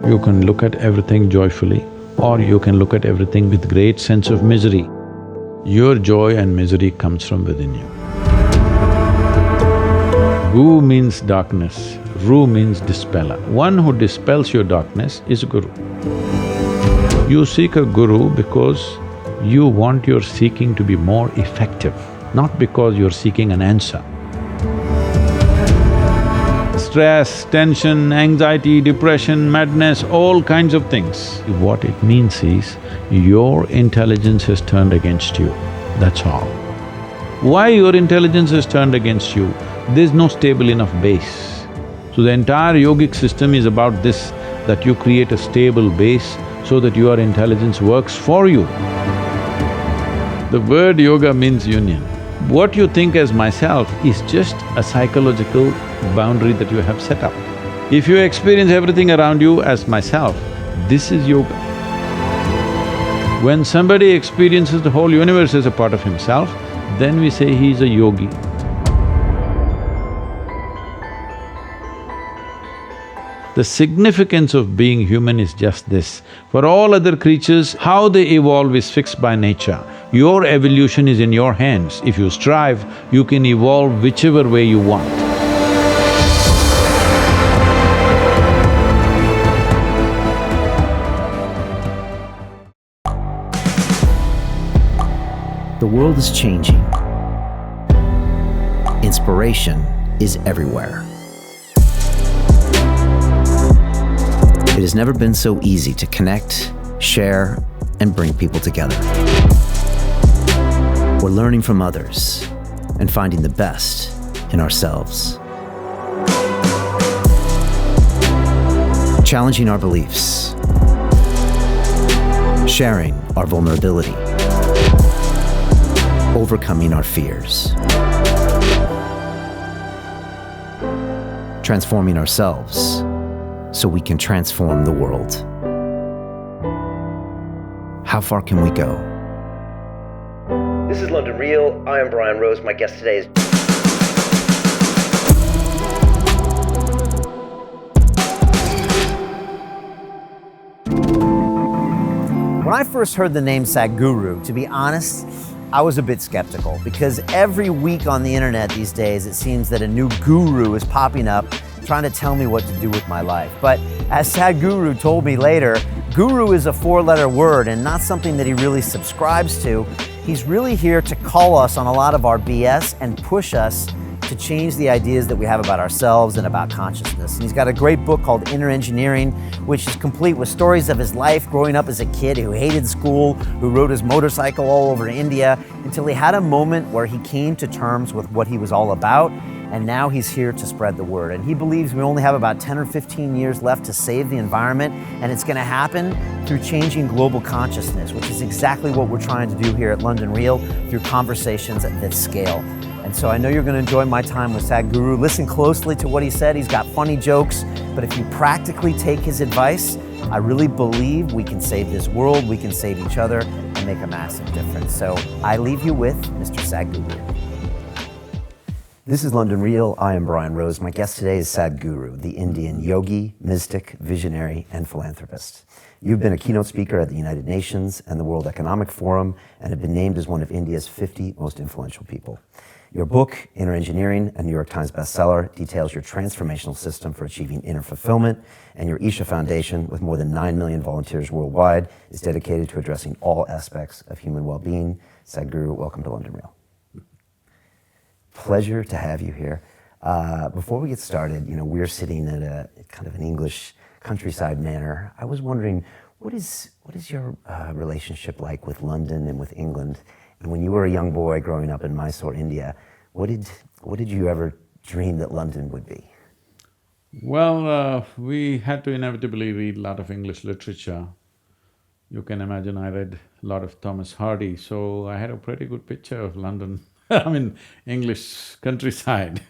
You can look at everything joyfully, or you can look at everything with great sense of misery. Your joy and misery comes from within you. Gu means darkness, Ru means dispeller. One who dispels your darkness is a guru. You seek a guru because you want your seeking to be more effective, not because you're seeking an answer. Stress, tension, anxiety, depression, madness, all kinds of things. What it means is, your intelligence has turned against you, that's all. Why your intelligence has turned against you? There's no stable enough base. So the entire yogic system is about this, that you create a stable base so that your intelligence works for you. The word yoga means union. What you think as myself is just a psychological boundary that you have set up. If you experience everything around you as myself, this is yoga. When somebody experiences the whole universe as a part of himself, then we say he is a yogi. The significance of being human is just this. For all other creatures, how they evolve is fixed by nature. Your evolution is in your hands. If you strive, you can evolve whichever way you want. The world is changing. Inspiration is everywhere. It has never been so easy to connect, share, and bring people together. We're learning from others and finding the best in ourselves. Challenging our beliefs, sharing our vulnerability, overcoming our fears, transforming ourselves so we can transform the world. How far can we go? This is London Real. I am Brian Rose. My guest today is… When I first heard the name Sadhguru, to be honest, I was a bit skeptical, because every week on the internet these days it seems that a new guru is popping up trying to tell me what to do with my life. But as Sadhguru told me later, guru is a four-letter word and not something that he really subscribes to. He's really here to call us on a lot of our BS and push us to change the ideas that we have about ourselves and about consciousness. And he's got a great book called Inner Engineering, which is complete with stories of his life growing up as a kid who hated school, who rode his motorcycle all over India, until he had a moment where he came to terms with what he was all about, and now he's here to spread the word. And he believes we only have about 10 or 15 years left to save the environment, and it's gonna happen through changing global consciousness, which is exactly what we're trying to do here at London Real, through conversations at this scale. And so I know you're gonna enjoy my time with Sadhguru. Listen closely to what he said. He's got funny jokes, but if you practically take his advice, I really believe we can save this world, we can save each other, and make a massive difference. So I leave you with Mr. Sadhguru. This is London Real. I am Brian Rose. My guest today is Sadhguru, the Indian yogi, mystic, visionary, and philanthropist. You've been a keynote speaker at the United Nations and the World Economic Forum, and have been named as one of India's 50 most influential people. Your book, Inner Engineering, a New York Times bestseller, details your transformational system for achieving inner fulfillment, and your Isha Foundation, with more than 9 million volunteers worldwide, is dedicated to addressing all aspects of human well-being. Sadhguru, welcome to London Real. Pleasure to have you here. Before we get started, we're sitting at a kind of an English countryside manor. I was wondering, what is your relationship like with London and with England? And when you were a young boy growing up in Mysore, India, what did you ever dream that London would be? Well, we had to inevitably read a lot of English literature. You can imagine I read a lot of Thomas Hardy, so I had a pretty good picture of London. I mean, English countryside.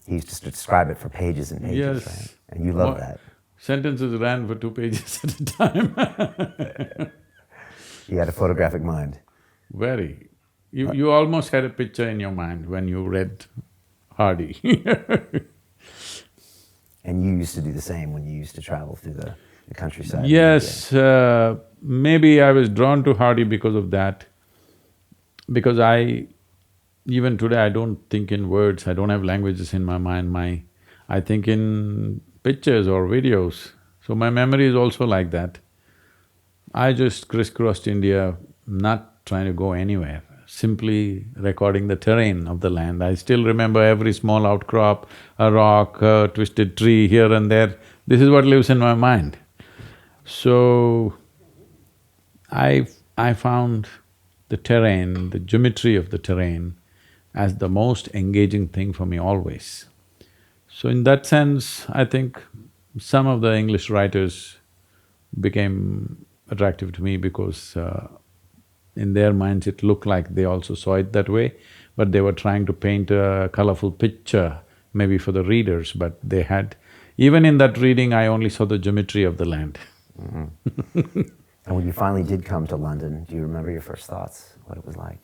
He used to describe it for pages and pages, Yes. right? And you love that. Sentences ran for 2 pages at a time. You had a photographic mind. Very. You almost had a picture in your mind when you read Hardy. And you used to do the same when you used to travel through the the countryside. Yes, maybe I was drawn to Hardy because of that. Because even today I don't think in words, I don't have languages in my mind, I think in pictures or videos. So my memory is also like that. I just crisscrossed India, not trying to go anywhere, simply recording the terrain of the land. I still remember every small outcrop, a rock, a twisted tree here and there. This is what lives in my mind. So, I found the terrain, the geometry of the terrain as the most engaging thing for me always. So in that sense, I think some of the English writers became attractive to me because in their minds it looked like they also saw it that way, but they were trying to paint a colorful picture maybe for the readers, but they had… Even in that reading, I only saw the geometry of the land. And when you finally did come to London, do you remember your first thoughts, what it was like?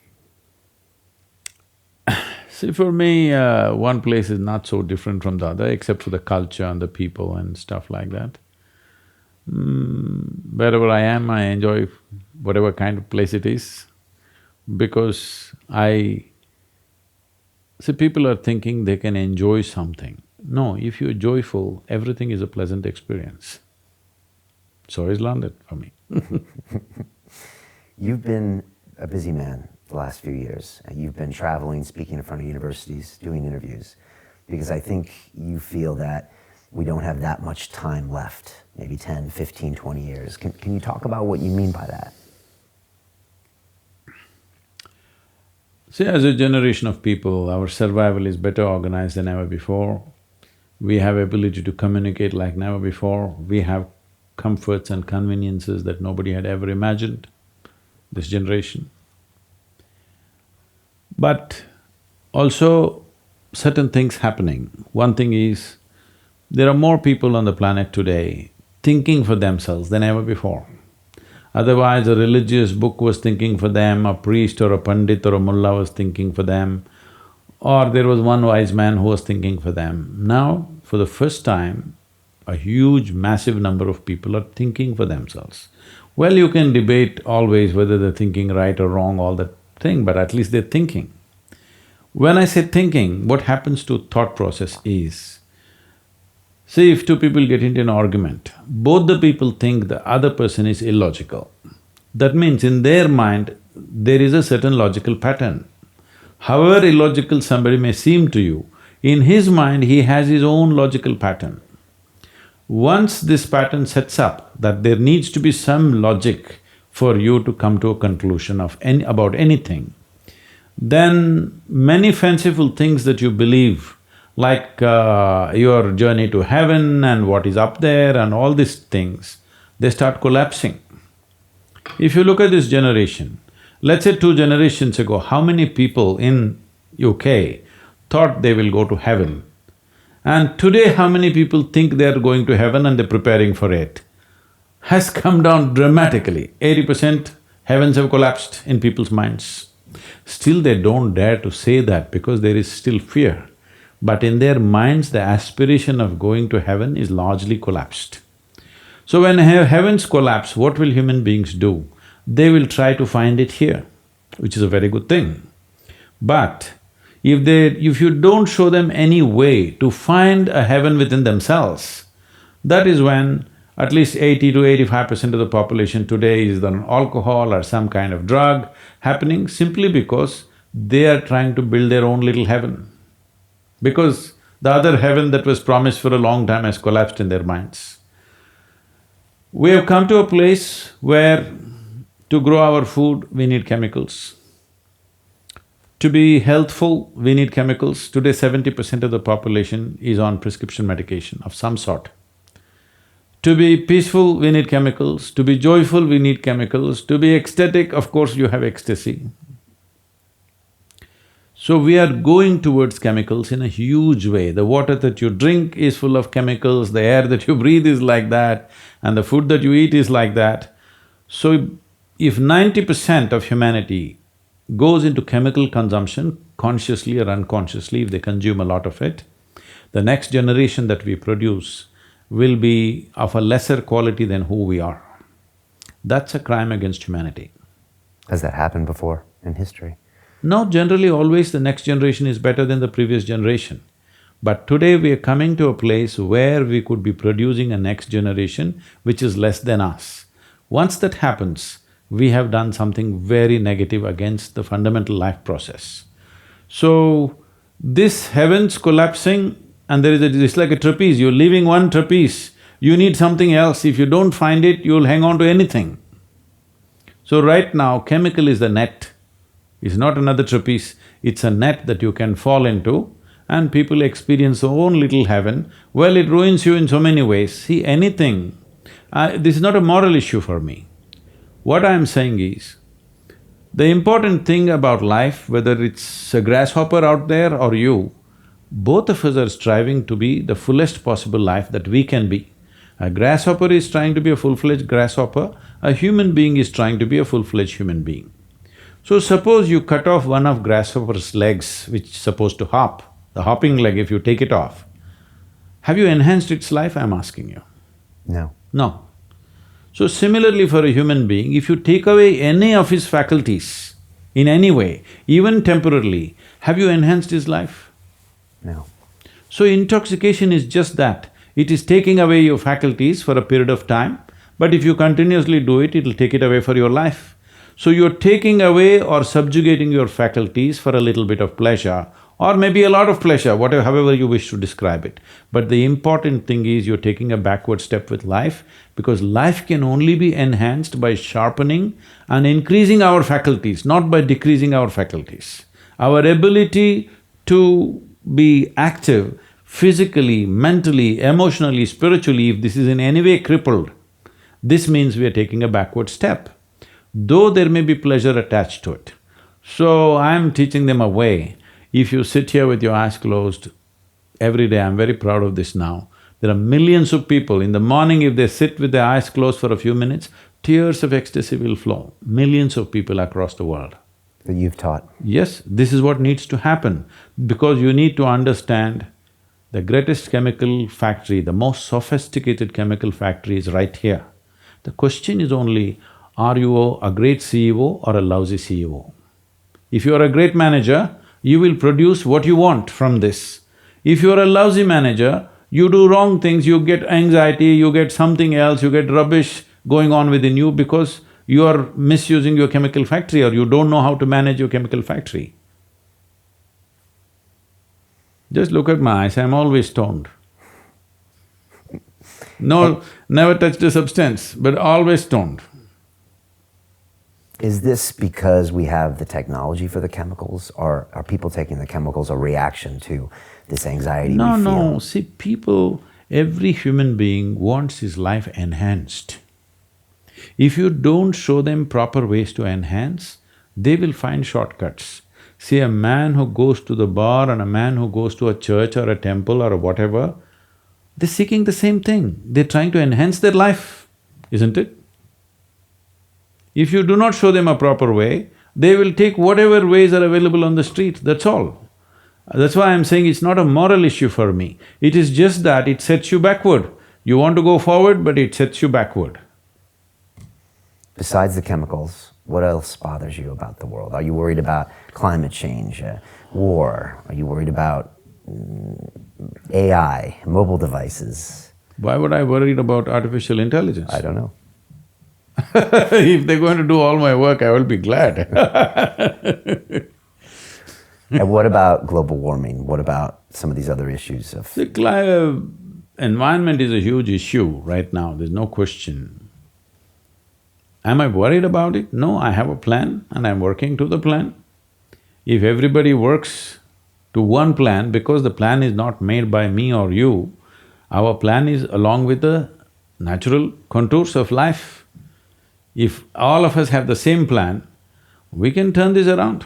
See, for me, one place is not so different from the other, except for the culture and the people and stuff like that. Wherever I am, I enjoy whatever kind of place it is, because see, people are thinking they can enjoy something. No, if you're joyful, everything is a pleasant experience. So is London for me. You've been a busy man the last few years. You've been traveling, speaking in front of universities, doing interviews, because I think you feel that we don't have that much time left, maybe 10, 15, 20 years. Can you talk about what you mean by that? See, as a generation of people, our survival is better organized than ever before. We have ability to communicate like never before. We have comforts and conveniences that nobody had ever imagined, this generation. But also certain things happening. One thing is, there are more people on the planet today thinking for themselves than ever before. Otherwise, a religious book was thinking for them, a priest or a pandit or a mullah was thinking for them, or there was one wise man who was thinking for them. Now, for the first time, a huge, massive number of people are thinking for themselves. Well, you can debate always whether they're thinking right or wrong, all that thing, but at least they're thinking. When I say thinking, what happens to thought process is, see, if two people get into an argument, both the people think the other person is illogical. That means in their mind, there is a certain logical pattern. However illogical somebody may seem to you, in his mind he has his own logical pattern. Once this pattern sets up that there needs to be some logic for you to come to a conclusion of about anything, then many fanciful things that you believe, like your journey to heaven and what is up there and all these things, they start collapsing. If you look at this generation, let's say 2 generations ago, how many people in UK thought they will go to heaven? And today, how many people think they are going to heaven and they're preparing for it? Has come down dramatically. 80% heavens have collapsed in people's minds. Still they don't dare to say that because there is still fear. But in their minds, the aspiration of going to heaven is largely collapsed. So when heavens collapse, what will human beings do? They will try to find it here, which is a very good thing. But if you don't show them any way to find a heaven within themselves, that is when at least 80 to 85% of the population today is on alcohol or some kind of drug happening simply because they are trying to build their own little heaven. Because the other heaven that was promised for a long time has collapsed in their minds. We have come to a place where to grow our food, we need chemicals. To be healthful, we need chemicals. Today, 70% of the population is on prescription medication of some sort. To be peaceful, we need chemicals. To be joyful, we need chemicals. To be ecstatic, of course, you have ecstasy. So we are going towards chemicals in a huge way. The water that you drink is full of chemicals, the air that you breathe is like that, and the food that you eat is like that. So if 90% of humanity goes into chemical consumption, consciously or unconsciously, if they consume a lot of it, the next generation that we produce will be of a lesser quality than who we are. That's a crime against humanity. Has that happened before in history? No, generally always the next generation is better than the previous generation. But today we are coming to a place where we could be producing a next generation which is less than us. Once that happens, we have done something very negative against the fundamental life process. So, this heavens collapsing and it's like a trapeze, you're leaving one trapeze, you need something else, if you don't find it, you'll hang on to anything. So right now, chemical is the net. It's not another trapeze, it's a net that you can fall into and people experience their own little heaven. Well, it ruins you in so many ways. See, anything… this is not a moral issue for me. What I'm saying is, the important thing about life, whether it's a grasshopper out there or you, both of us are striving to be the fullest possible life that we can be. A grasshopper is trying to be a full-fledged grasshopper, a human being is trying to be a full-fledged human being. So suppose you cut off one of grasshopper's legs which is supposed to hop, the hopping leg, if you take it off, have you enhanced its life, I'm asking you? No. No. So similarly for a human being, if you take away any of his faculties in any way, even temporarily, have you enhanced his life? No. So intoxication is just that, it is taking away your faculties for a period of time, but if you continuously do it, it'll take it away for your life. So you're taking away or subjugating your faculties for a little bit of pleasure or maybe a lot of pleasure, however you wish to describe it. But the important thing is you're taking a backward step with life because life can only be enhanced by sharpening and increasing our faculties, not by decreasing our faculties. Our ability to be active physically, mentally, emotionally, spiritually, if this is in any way crippled, this means we are taking a backward step, though there may be pleasure attached to it. So I'm teaching them a way. If you sit here with your eyes closed every day, I'm very proud of this now, there are millions of people, in the morning if they sit with their eyes closed for a few minutes, tears of ecstasy will flow, millions of people across the world. That you've taught? Yes, this is what needs to happen because you need to understand the greatest chemical factory, the most sophisticated chemical factory is right here. The question is only, are you a great CEO or a lousy CEO? If you are a great manager, you will produce what you want from this. If you are a lousy manager, you do wrong things, you get anxiety, you get something else, you get rubbish going on within you because you are misusing your chemical factory or you don't know how to manage your chemical factory. Just look at my eyes, I'm always stoned. No, never touched a substance, but always stoned. Is this because we have the technology for the chemicals, or are people taking the chemicals a reaction to this anxiety we feel? No, see people, every human being wants his life enhanced. If you don't show them proper ways to enhance, they will find shortcuts. See, a man who goes to the bar and a man who goes to a church or a temple or whatever, they're seeking the same thing, they're trying to enhance their life, isn't it? If you do not show them a proper way, they will take whatever ways are available on the street, that's all. That's why I'm saying it's not a moral issue for me, it is just that it sets you backward. You want to go forward, but it sets you backward. Besides the chemicals, what else bothers you about the world? Are you worried about climate change, war? Are you worried about AI, mobile devices? Why would I worry about artificial intelligence? I don't know. If they're going to do all my work, I will be glad. And what about global warming? What about some of these other issues of… The environment is a huge issue right now, there's no question. Am I worried about it? No, I have a plan and I'm working to the plan. If everybody works to one plan, because the plan is not made by me or you, our plan is along with the natural contours of life. If all of us have the same plan, we can turn this around.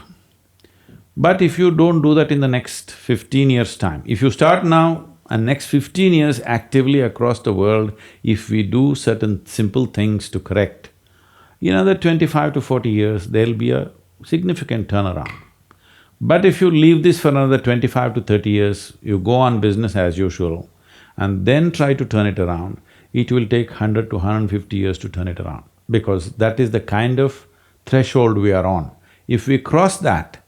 But if you don't do that in the next 15 years' time, if you start now and next 15 years actively across the world, if we do certain simple things to correct, in another 25 to 40 years, there'll be a significant turnaround. But if you leave this for another 25 to 30 years, you go on business as usual, and then try to turn it around, it will take 100 to 150 years to turn it around, because that is the kind of threshold we are on. If we cross that,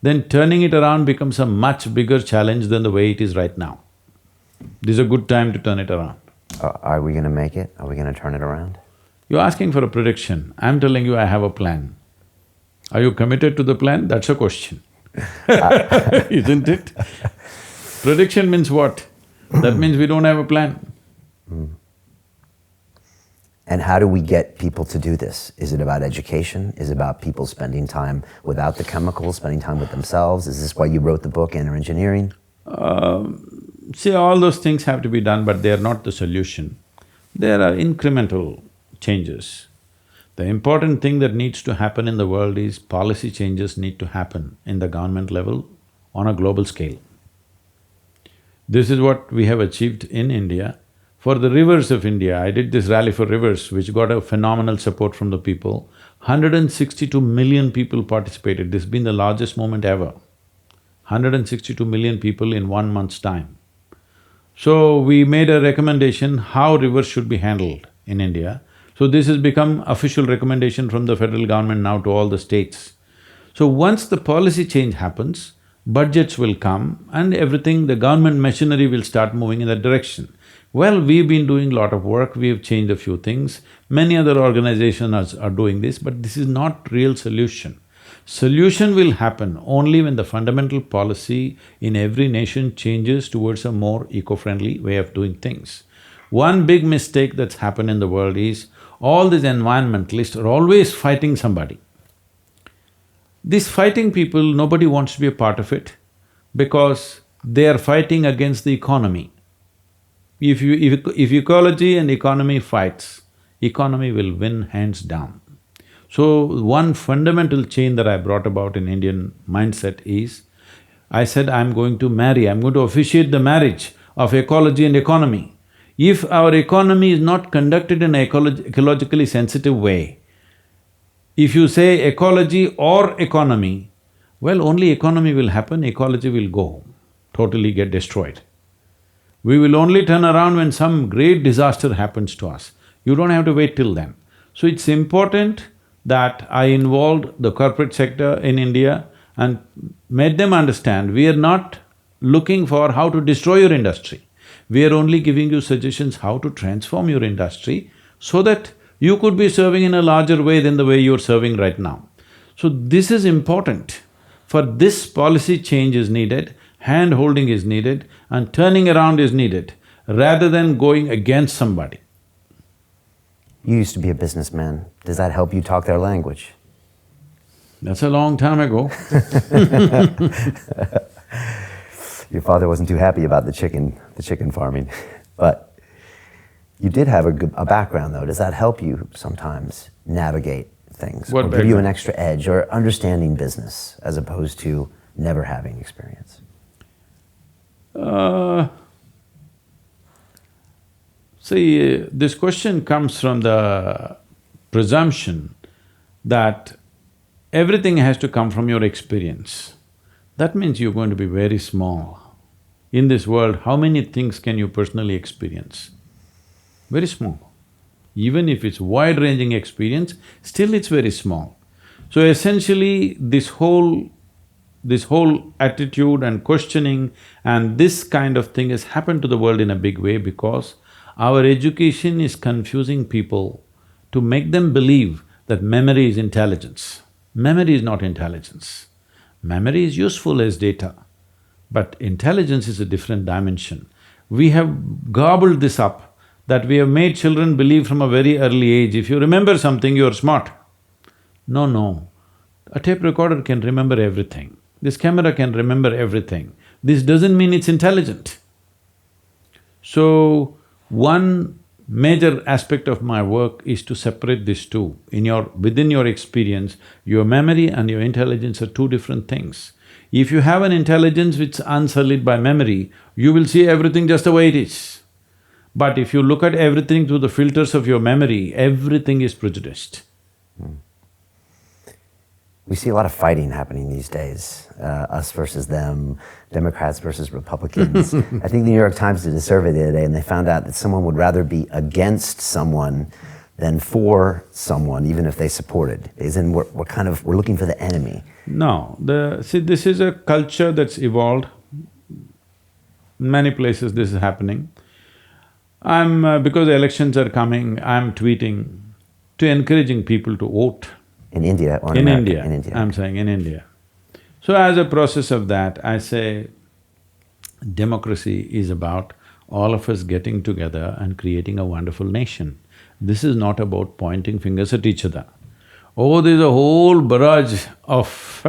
then turning it around becomes a much bigger challenge than the way it is right now. This is a good time to turn it around. Are we gonna make it? Are we gonna turn it around? You're asking for a prediction, I'm telling you I have a plan. Are you committed to the plan? That's a question. Isn't it? Prediction means what? That means we don't have a plan. And how do we get people to do this? Is it about education? Is it about people spending time without the chemicals, spending time with themselves? Is this why you wrote the book, Inner Engineering? See, all those things have to be done, but they are not the solution. There are incremental changes. The important thing that needs to happen in the world is policy changes need to happen in the government level on a global scale. This is what we have achieved in India. For the rivers of India, I did this rally for rivers, which got a phenomenal support from the people. 162 million people participated. This has been the largest movement ever. 162 million people in 1 month's time. So we made a recommendation how rivers should be handled in India. So this has become official recommendation from the federal government now to all the states. So once the policy change happens, budgets will come and everything, the government machinery will start moving in that direction. Well, we've been doing a lot of work, we've changed a few things, many other organizations are doing this, but this is not real solution. Solution will happen only when the fundamental policy in every nation changes towards a more eco-friendly way of doing things. One big mistake that's happened in the world is all these environmentalists are always fighting somebody. These fighting people, nobody wants to be a part of it because they are fighting against the economy. If ecology and economy fights, economy will win hands down. So one fundamental change that I brought about in Indian mindset is, I said I'm going to marry, I'm going to officiate the marriage of ecology and economy. If our economy is not conducted in an ecologically sensitive way, if you say ecology or economy, well, only economy will happen, ecology will go, totally get destroyed. We will only turn around when some great disaster happens to us. You don't have to wait till then. So it's important that I involved the corporate sector in India and made them understand we are not looking for how to destroy your industry. We are only giving you suggestions how to transform your industry so that you could be serving in a larger way than the way you're serving right now. So this is important. For this, policy change is needed, hand-holding is needed, and turning around is needed, rather than going against somebody. You used to be a businessman. Does that help you talk their language? That's a long time ago. Your father wasn't too happy about the chicken farming, but you did have a background though. Does that help you sometimes navigate things? What or give you an extra edge or understanding business as opposed to never having experience? See, this question comes from the presumption that everything has to come from your experience. That means you're going to be very small. In this world, how many things can you personally experience? Very small. Even if it's wide-ranging experience, still it's very small. So essentially, this whole attitude and questioning and this kind of thing has happened to the world in a big way because our education is confusing people to make them believe that memory is intelligence. Memory is not intelligence. Memory is useful as data, but intelligence is a different dimension. We have gobbled this up, that we have made children believe from a very early age, if you remember something, you're smart. No. A tape recorder can remember everything. This camera can remember everything. This doesn't mean it's intelligent. So, one major aspect of my work is to separate these two. Within your experience, your memory and your intelligence are two different things. If you have an intelligence which is unsullied by memory, you will see everything just the way it is. But if you look at everything through the filters of your memory, everything is prejudiced. We see a lot of fighting happening these days, us versus them, Democrats versus Republicans. I think the New York Times did a survey the other day and they found out that someone would rather be against someone than for someone, even if they supported. As in, we're looking for the enemy. No, see, this is a culture that's evolved. In many places this is happening. Because elections are coming, I'm tweeting to encouraging people to vote. In India or in America? India. In India. I'm saying in India. So as a process of that, I say democracy is about all of us getting together and creating a wonderful nation. This is not about pointing fingers at each other. Oh, there's a whole barrage of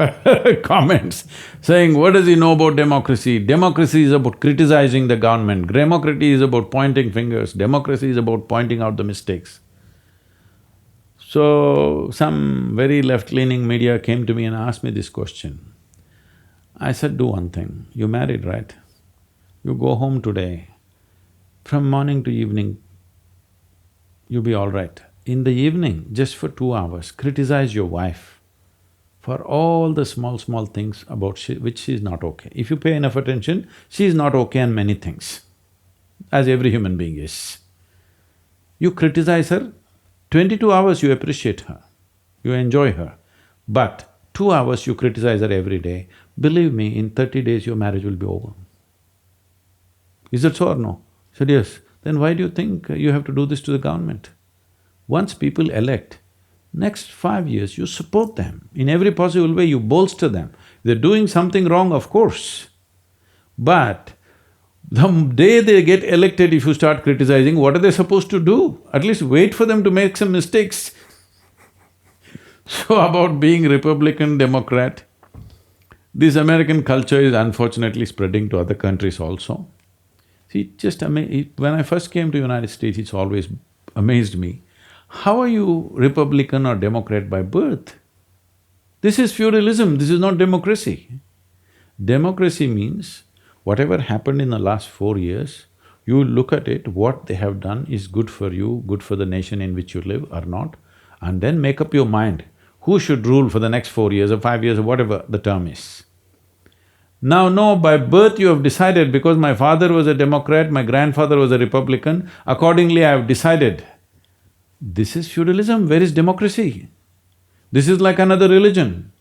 comments saying, what does he know about democracy? Democracy is about criticizing the government, democracy is about pointing fingers, democracy is about pointing out the mistakes. So, some very left-leaning media came to me and asked me this question. I said, do one thing, you're married, right? You go home today, from morning to evening, you'll be all right. In the evening, just for 2 hours, criticize your wife for all the small things about which she's not okay. If you pay enough attention, she's not okay on many things, as every human being is. You criticize her, 22 hours you appreciate her, you enjoy her, but 2 hours you criticize her every day, believe me, in 30 days your marriage will be over. Is that so or no? I said, yes. Then why do you think you have to do this to the government? Once people elect, next 5 years you support them. In every possible way you bolster them. They're doing something wrong, of course. But the day they get elected, if you start criticizing, what are they supposed to do? At least wait for them to make some mistakes. So about being Republican, Democrat, this American culture is unfortunately spreading to other countries also. See, when I first came to United States, it's always amazed me. How are you Republican or Democrat by birth? This is feudalism, this is not democracy. Democracy means whatever happened in the last 4 years, you look at it, what they have done is good for you, good for the nation in which you live or not, and then make up your mind who should rule for the next 4 years or 5 years or whatever the term is. Now, no, by birth you have decided, because my father was a Democrat, my grandfather was a Republican, accordingly I have decided. This is feudalism, where is democracy? This is like another religion.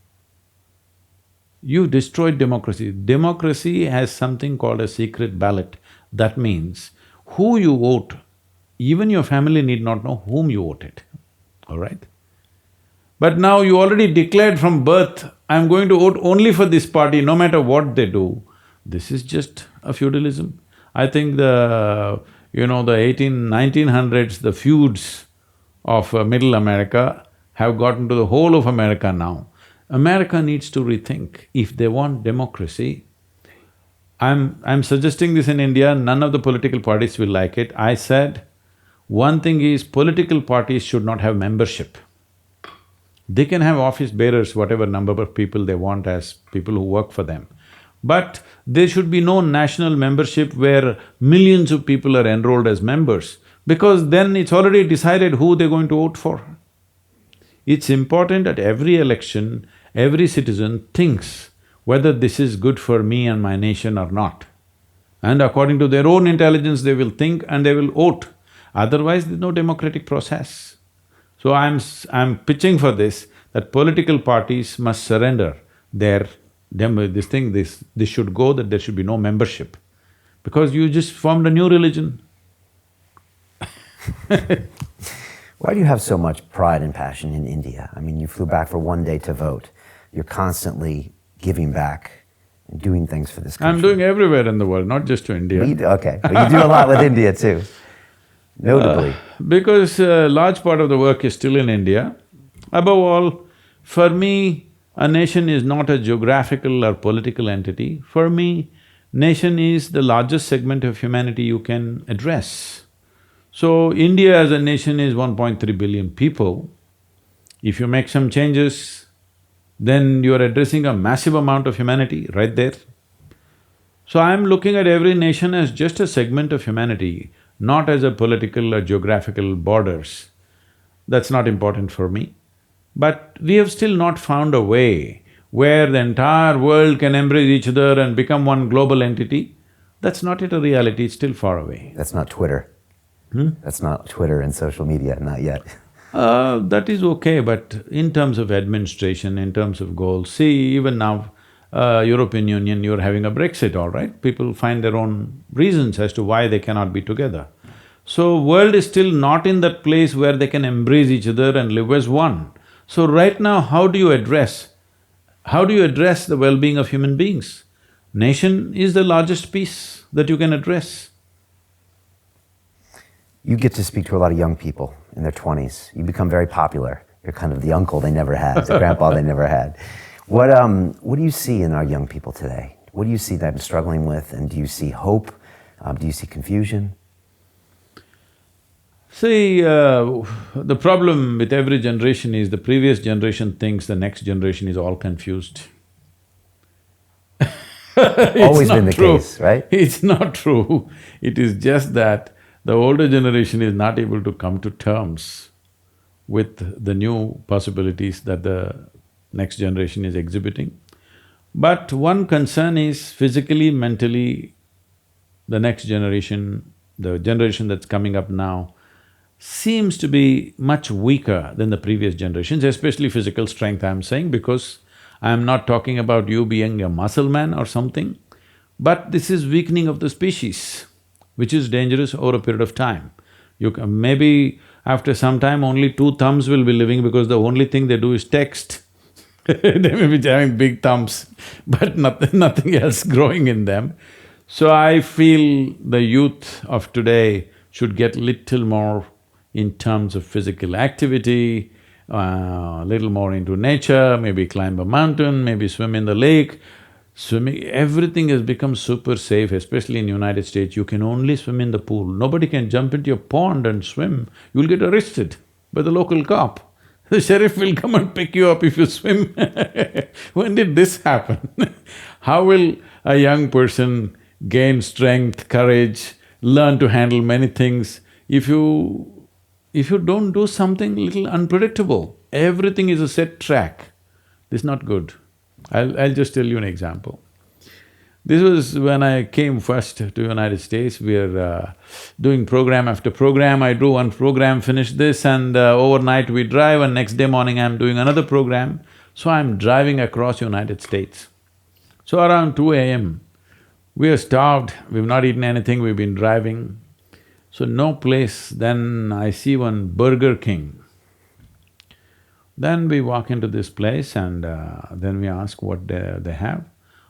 You destroyed democracy. Democracy has something called a secret ballot. That means who you vote, even your family need not know whom you voted, all right? But now you already declared from birth, I'm going to vote only for this party, no matter what they do. This is just a feudalism. I think the 1900s, the feuds of Middle America have gotten to the whole of America now. America needs to rethink. If they want democracy, I'm suggesting this in India, none of the political parties will like it. I said, one thing is political parties should not have membership. They can have office bearers, whatever number of people they want as people who work for them. But there should be no national membership where millions of people are enrolled as members, because then it's already decided who they're going to vote for. It's important at every election, every citizen thinks whether this is good for me and my nation or not. And according to their own intelligence, they will think and they will vote. Otherwise, there's no democratic process. So I'm pitching for this, that political parties must surrender their this should go, that there should be no membership. Because you just formed a new religion. Why do you have so much pride and passion in India? I mean, you flew back for 1 day to vote. You're constantly giving back and doing things for this country. I'm doing everywhere in the world, not just to India. Okay, but you do a lot with India too, notably. Because a large part of the work is still in India. Above all, for me, a nation is not a geographical or political entity. For me, nation is the largest segment of humanity you can address. So, India as a nation is 1.3 billion people. If you make some changes, then you are addressing a massive amount of humanity right there. So, I'm looking at every nation as just a segment of humanity, not as a political or geographical borders. That's not important for me. But we have still not found a way where the entire world can embrace each other and become one global entity. That's not yet a reality, it's still far away. That's not Twitter. That's not Twitter and social media, not yet. That is okay, but in terms of administration, in terms of goals, see, even now, European Union, you're having a Brexit, all right? People find their own reasons as to why they cannot be together. So, world is still not in that place where they can embrace each other and live as one. So, right now, how do you address the well-being of human beings? Nation is the largest piece that you can address. You get to speak to a lot of young people in their 20s. You become very popular. You're kind of the uncle they never had, the grandpa they never had. What do you see in our young people today? What do you see them struggling with, and do you see hope? Do you see confusion? See, the problem with every generation is the previous generation thinks the next generation is all confused. Always been the case, right? It's not true. It is just that the older generation is not able to come to terms with the new possibilities that the next generation is exhibiting. But one concern is physically, mentally, the next generation, the generation that's coming up now, seems to be much weaker than the previous generations, especially physical strength, I'm saying, because I'm not talking about you being a muscle man or something, but this is weakening of the species, which is dangerous over a period of time. Maybe after some time only 2 thumbs will be living because the only thing they do is text. They may be having big thumbs, but nothing else growing in them. So I feel the youth of today should get little more in terms of physical activity, little more into nature, maybe climb a mountain, maybe swim in the lake. Swimming, everything has become super safe, especially in United States. You can only swim in the pool. Nobody can jump into your pond and swim. You'll get arrested by the local cop. The sheriff will come and pick you up if you swim. When did this happen? How will a young person gain strength, courage, learn to handle many things if you don't do something little unpredictable? Everything is a set track. This is not good. I'll just tell you an example. This was when I came first to United States. We're doing program after program. I do one program, finish this, and overnight we drive, and next day morning I'm doing another program. So I'm driving across United States. So around 2 a.m., we are starved, we've not eaten anything, we've been driving. So no place, then I see one Burger King. Then we walk into this place and then we ask what they have.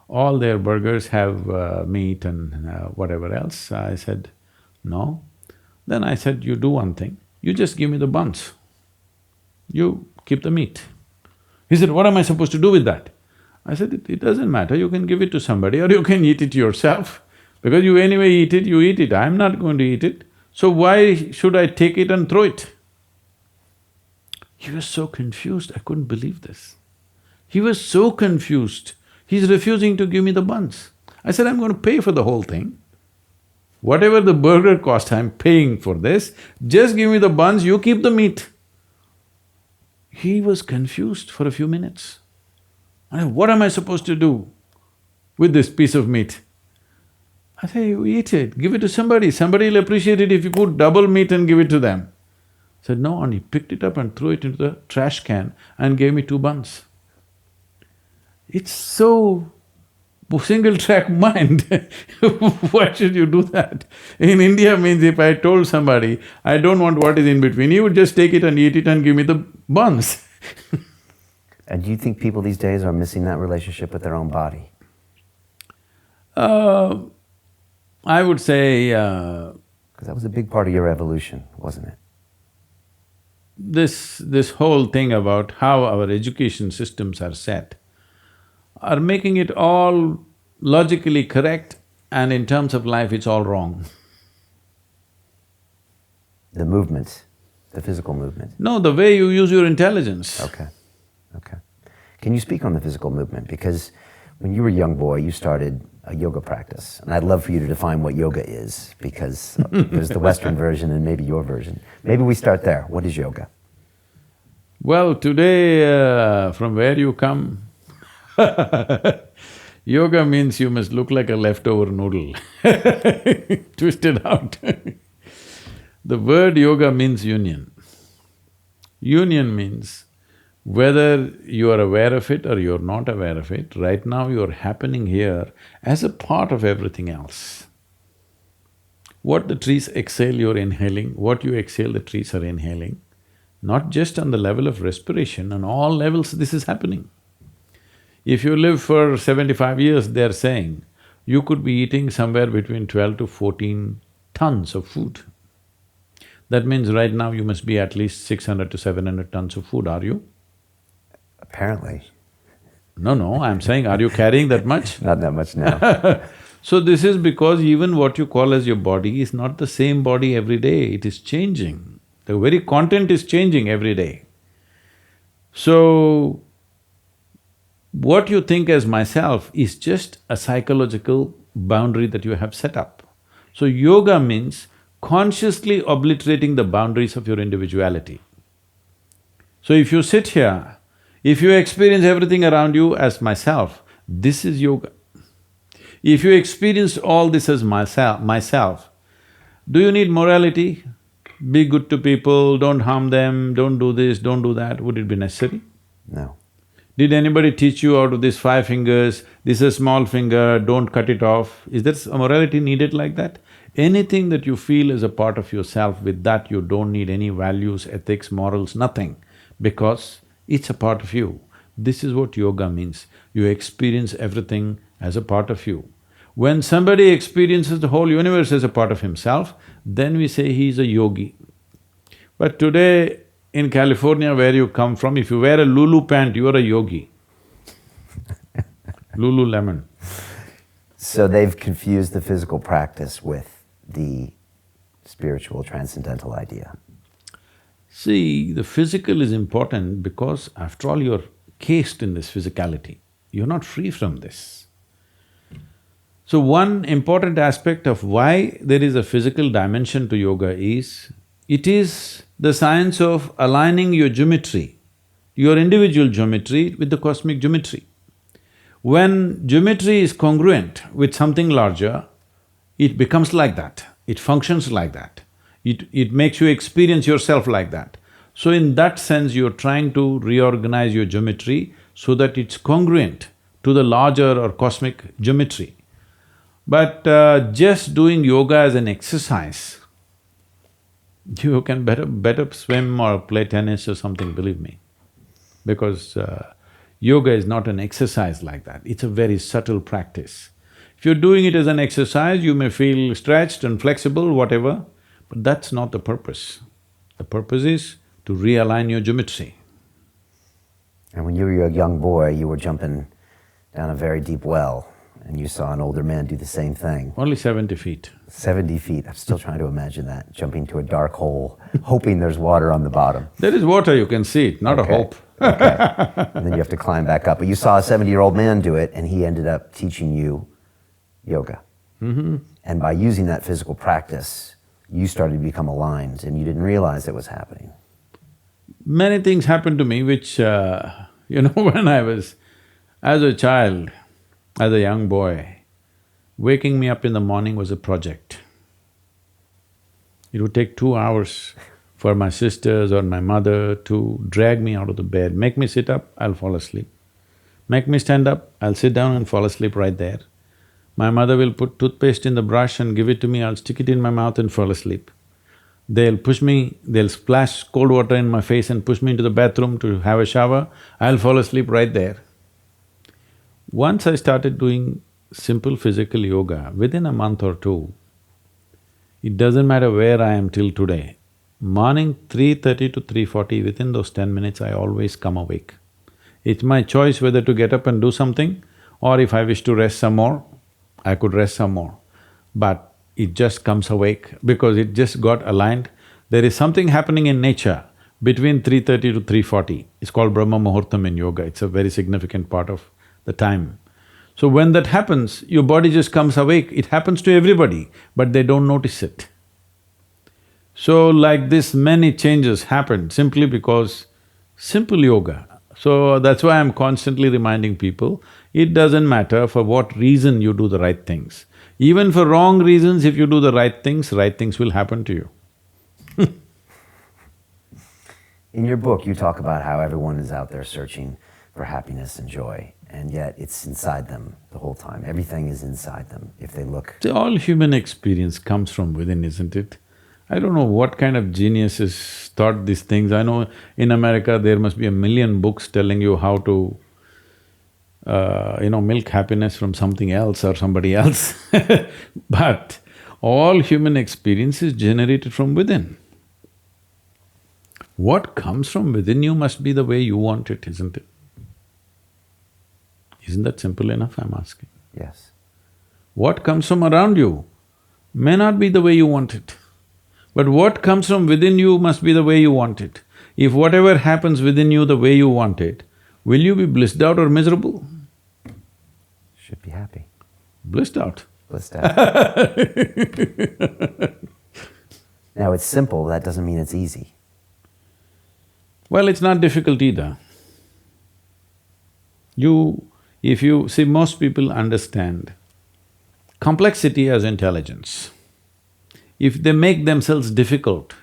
All their burgers have meat and whatever else. I said, no. Then I said, you do one thing, you just give me the buns. You keep the meat. He said, what am I supposed to do with that? I said, it doesn't matter, you can give it to somebody or you can eat it yourself. Because you anyway eat it, you eat it, I'm not going to eat it. So why should I take it and throw it? He was so confused, I couldn't believe this. He was so confused, he's refusing to give me the buns. I said, I'm going to pay for the whole thing. Whatever the burger cost, I'm paying for this, just give me the buns, you keep the meat. He was confused for a few minutes. What am I supposed to do with this piece of meat? I say, you eat it, give it to somebody will appreciate it if you put double meat and give it to them. I said, no, and he picked it up and threw it into the trash can and gave me 2 buns. It's so single-track mind. Why should you do that? In India means if I told somebody, I don't want what is in between, he would just take it and eat it and give me the buns. And do you think people these days are missing that relationship with their own body? I would say… Because that was a big part of your evolution, wasn't it? This whole thing about how our education systems are set are making it all logically correct, and in terms of life it's all wrong. The movement, the physical movement. No, the way you use your intelligence. Okay. Can you speak on the physical movement? Because when you were a young boy, you started a yoga practice. And I'd love for you to define what yoga is, because there's the Western version and maybe your version. Maybe we start there. What is yoga? Well, today, from where you come, yoga means you must look like a leftover noodle, twisted out. The word yoga means union. Union means whether you are aware of it or you're not aware of it, right now you're happening here as a part of everything else. What the trees exhale, you're inhaling, what you exhale, the trees are inhaling. Not just on the level of respiration, on all levels this is happening. If you live for 75 years, they're saying, you could be eating somewhere between 12 to 14 tons of food. That means right now you must be at least 600 to 700 tons of food, are you? Apparently. No, I'm saying, are you carrying that much? Not that much now. So this is because even what you call as your body is not the same body every day, it is changing. The very content is changing every day. So, what you think as myself is just a psychological boundary that you have set up. So yoga means consciously obliterating the boundaries of your individuality. So if you sit here, if you experience everything around you as myself, this is yoga. If you experience all this as myself, do you need morality? Be good to people, don't harm them, don't do this, don't do that, would it be necessary? No. Did anybody teach you out of these 5 fingers, this is a small finger, don't cut it off? Is there a morality needed like that? Anything that you feel is a part of yourself, with that you don't need any values, ethics, morals, nothing, because it's a part of you. This is what yoga means, you experience everything as a part of you. When somebody experiences the whole universe as a part of himself, then we say he is a yogi. But today, in California where you come from, if you wear a Lulu pant, you are a yogi. Lululemon. So they've confused the physical practice with the spiritual, transcendental idea. See, the physical is important because after all you're cased in this physicality, you're not free from this. So one important aspect of why there is a physical dimension to yoga is, it is the science of aligning your geometry, your individual geometry with the cosmic geometry. When geometry is congruent with something larger, it becomes like that, it functions like that, it makes you experience yourself like that. So in that sense, you're trying to reorganize your geometry so that it's congruent to the larger or cosmic geometry. But just doing yoga as an exercise, you can better swim or play tennis or something, believe me. Because yoga is not an exercise like that, it's a very subtle practice. If you're doing it as an exercise, you may feel stretched and flexible, whatever, but that's not the purpose. The purpose is to realign your geometry. And when you were a young boy, you were jumping down a very deep well, and you saw an older man do the same thing. Only 70 feet. 70 feet, I'm still trying to imagine that, jumping to a dark hole, hoping there's water on the bottom. There is water, you can see it, not a hope. Okay. And then you have to climb back up. But you saw a 70-year-old man do it, and he ended up teaching you yoga. And by using that physical practice, you started to become aligned, and you didn't realize it was happening. Many things happened to me which, when I was… as a child, as a young boy, waking me up in the morning was a project. It would take 2 hours for my sisters or my mother to drag me out of the bed, make me sit up, I'll fall asleep. Make me stand up, I'll sit down and fall asleep right there. My mother will put toothpaste in the brush and give it to me, I'll stick it in my mouth and fall asleep. They'll push me, they'll splash cold water in my face and push me into the bathroom to have a shower, I'll fall asleep right there. Once I started doing simple physical yoga, within a month or two, it doesn't matter where I am till today, morning 3:30 to 3:40, within those 10 minutes I always come awake. It's my choice whether to get up and do something, or if I wish to rest some more, I could rest some more. But it just comes awake because it just got aligned. There is something happening in nature between 3:30 to 3:40, it's called Brahma Muhurtam in yoga, it's a very significant part of the time. So when that happens, your body just comes awake, it happens to everybody, but they don't notice it. So like this, many changes happened simply because Simple yoga. So that's why I'm constantly reminding people, it doesn't matter for what reason you do the right things. Even for wrong reasons, if you do the right things will happen to you. In your book, you talk about how everyone is out there searching for happiness and joy, and yet it's inside them the whole time. Everything is inside them if they look. See, all human experience comes from within, isn't it? I don't know what kind of geniuses thought these things. I know in America there must be a million books telling you how to, milk happiness from something else or somebody else but all human experience is generated from within. What comes from within you must be the way you want it, isn't it? Isn't that simple enough, I'm asking? Yes. What comes from around you may not be the way you want it, but what comes from within you must be the way you want it. If whatever happens within you the way you want it, will you be blissed out or miserable? Should be happy. Blissed out. Blissed out. Now, it's simple, that doesn't mean it's easy. Well, it's not difficult either. See, most people understand complexity as intelligence. If they make themselves difficult,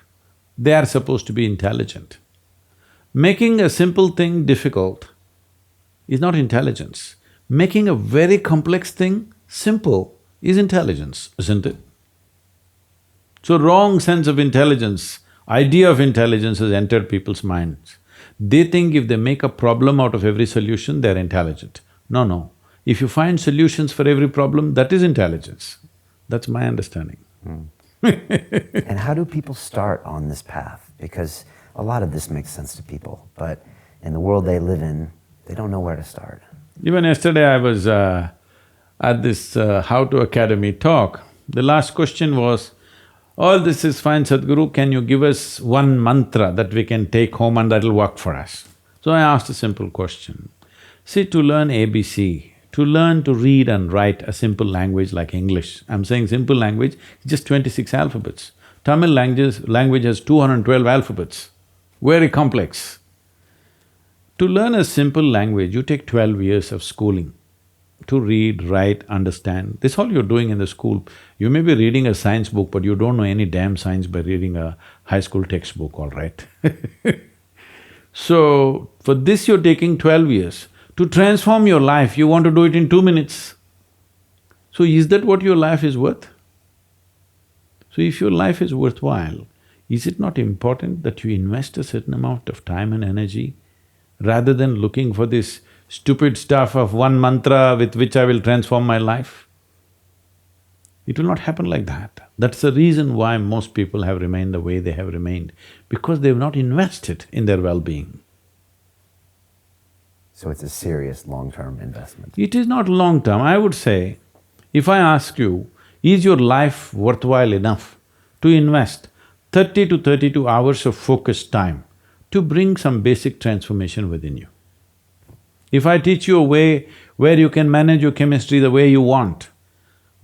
they are supposed to be intelligent. Making a simple thing difficult is not intelligence. Making a very complex thing simple is intelligence, isn't it? So wrong sense of intelligence, idea of intelligence has entered people's minds. They think if they make a problem out of every solution, they're intelligent. No, no. If you find solutions for every problem, that is intelligence. That's my understanding. And how do people start on this path? Because a lot of this makes sense to people, but in the world they live in, they don't know where to start. Even yesterday I was at this How to Academy talk. The last question was, all this is fine, Sadhguru, can you give us one mantra that we can take home and that'll work for us? So I asked a simple question. See, to learn ABC, to learn to read and write a simple language like English, I'm saying simple language, it's just 26 alphabets. Tamil language has 212 alphabets, very complex. To learn a simple language, you take 12 years of schooling. To read, write, understand, this all you're doing in the school. You may be reading a science book, but you don't know any damn science by reading a high school textbook, all right So, for this you're taking 12 years. To transform your life, you want to do it in 2 minutes. So is that what your life is worth? So if your life is worthwhile, is it not important that you invest a certain amount of time and energy rather than looking for this stupid stuff of one mantra with which I will transform my life? It will not happen like that. That's the reason why most people have remained the way they have remained, because they've not invested in their well-being. So it's a serious long-term investment. It is not long-term. I would say, if I ask you, is your life worthwhile enough to invest 30 to 32 hours of focused time to bring some basic transformation within you? If I teach you a way where you can manage your chemistry the way you want,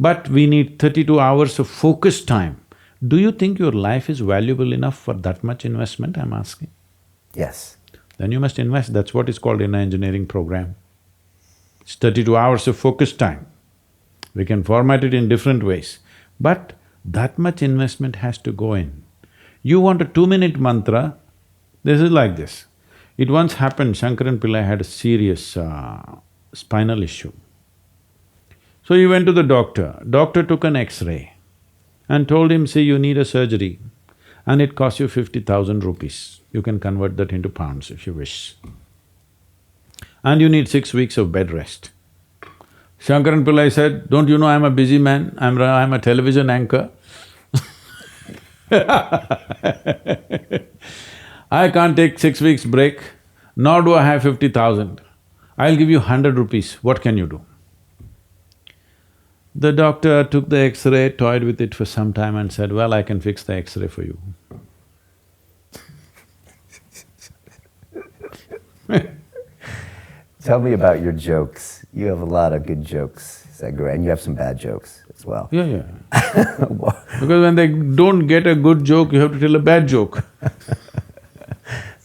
but we need 32 hours of focused time, do you think your life is valuable enough for that much investment, I'm asking? Yes. Then you must invest, that's what is called in an engineering program. It's 32 hours of focused time. We can format it in different ways, but that much investment has to go in. You want a 2-minute mantra, this is like this. It once happened, Shankaran Pillai had a serious spinal issue. So he went to the doctor took an X-ray and told him, see, you need a surgery and it costs you 50,000 rupees. You can convert that into pounds if you wish. And you need 6 weeks of bed rest. Shankaran Pillai said, don't you know I'm a busy man, I'm a television anchor I can't take 6 weeks break, nor do I have 50,000. I'll give you 100 rupees, what can you do? The doctor took the X-ray, toyed with it for some time and said, well, I can fix the X-ray for you. Tell me about your jokes. You have a lot of good jokes, Sadhguru, and you have some bad jokes as well. Yeah. Because when they don't get a good joke, you have to tell a bad joke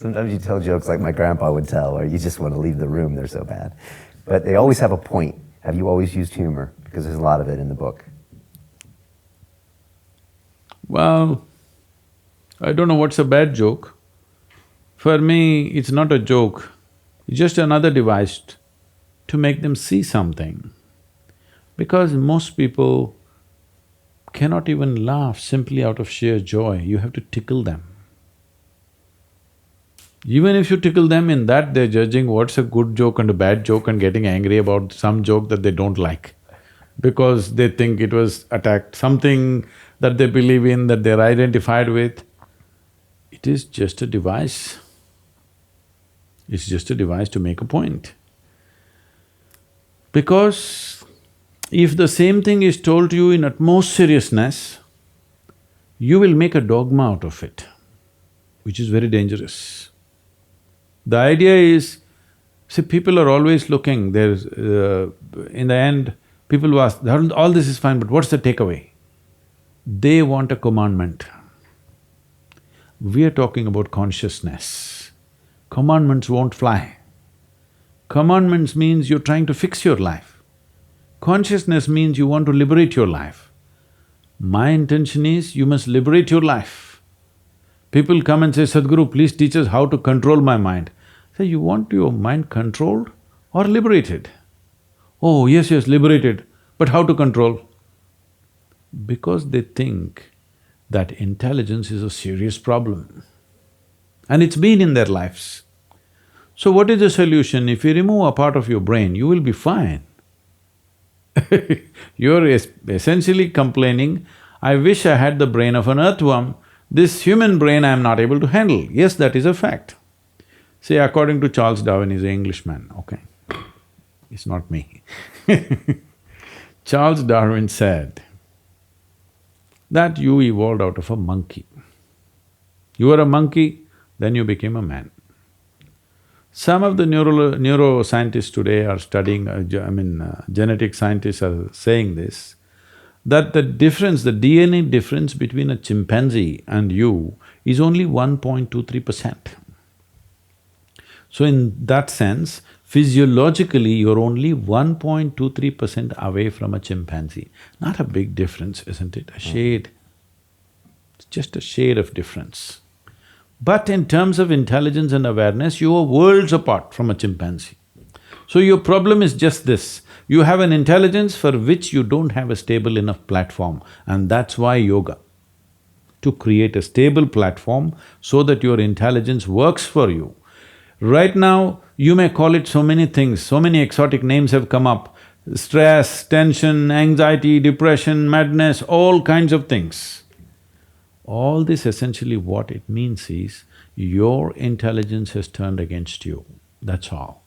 Sometimes you tell jokes like my grandpa would tell, or you just want to leave the room, they're so bad. But they always have a point. Have you always used humor? Because there's a lot of it in the book. Well, I don't know what's a bad joke. For me, it's not a joke, it's just another device to make them see something. Because most people cannot even laugh simply out of sheer joy, you have to tickle them. Even if you tickle them in that, they're judging what's a good joke and a bad joke and getting angry about some joke that they don't like because they think it was attacked, something that they believe in, that they're identified with. It is just a device. It's just a device to make a point. Because if the same thing is told to you in utmost seriousness, you will make a dogma out of it, which is very dangerous. The idea is, see, people are always looking, in the end, people who ask, all this is fine, but what's the takeaway? They want a commandment. We are talking about consciousness. Commandments won't fly. Commandments means you're trying to fix your life. Consciousness means you want to liberate your life. My intention is you must liberate your life. People come and say, Sadhguru, please teach us how to control my mind. Say, you want your mind controlled or liberated? Oh, yes, liberated, but how to control? Because they think that intelligence is a serious problem. And it's been in their lives. So what is the solution? If you remove a part of your brain, you will be fine. You're essentially complaining, I wish I had the brain of an earthworm, this human brain I am not able to handle. Yes, that is a fact. See, according to Charles Darwin, he's an Englishman, okay? It's not me. Charles Darwin said that you evolved out of a monkey. You were a monkey, then you became a man. Some of the neuroscientists today are studying, genetic scientists are saying this, that the difference, the DNA difference between a chimpanzee and you is only 1.23%. So in that sense, physiologically you're only 1.23% away from a chimpanzee. Not a big difference, isn't it? A shade. It's just a shade of difference. But in terms of intelligence and awareness, you are worlds apart from a chimpanzee. So your problem is just this, you have an intelligence for which you don't have a stable enough platform, and that's why yoga. To create a stable platform so that your intelligence works for you. Right now, you may call it so many things, so many exotic names have come up, stress, tension, anxiety, depression, madness, all kinds of things. All this essentially what it means is, your intelligence has turned against you, that's all.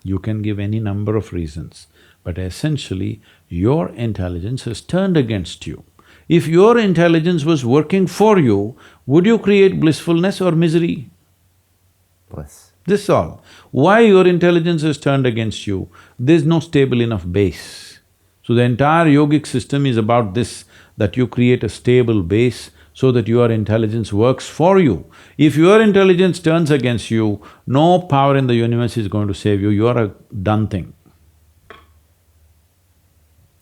You can give any number of reasons, but essentially, your intelligence has turned against you. If your intelligence was working for you, would you create blissfulness or misery? Bliss. This is all. Why your intelligence has turned against you? There's no stable enough base. So the entire yogic system is about this, that you create a stable base so that your intelligence works for you. If your intelligence turns against you, no power in the universe is going to save you, you are a done thing.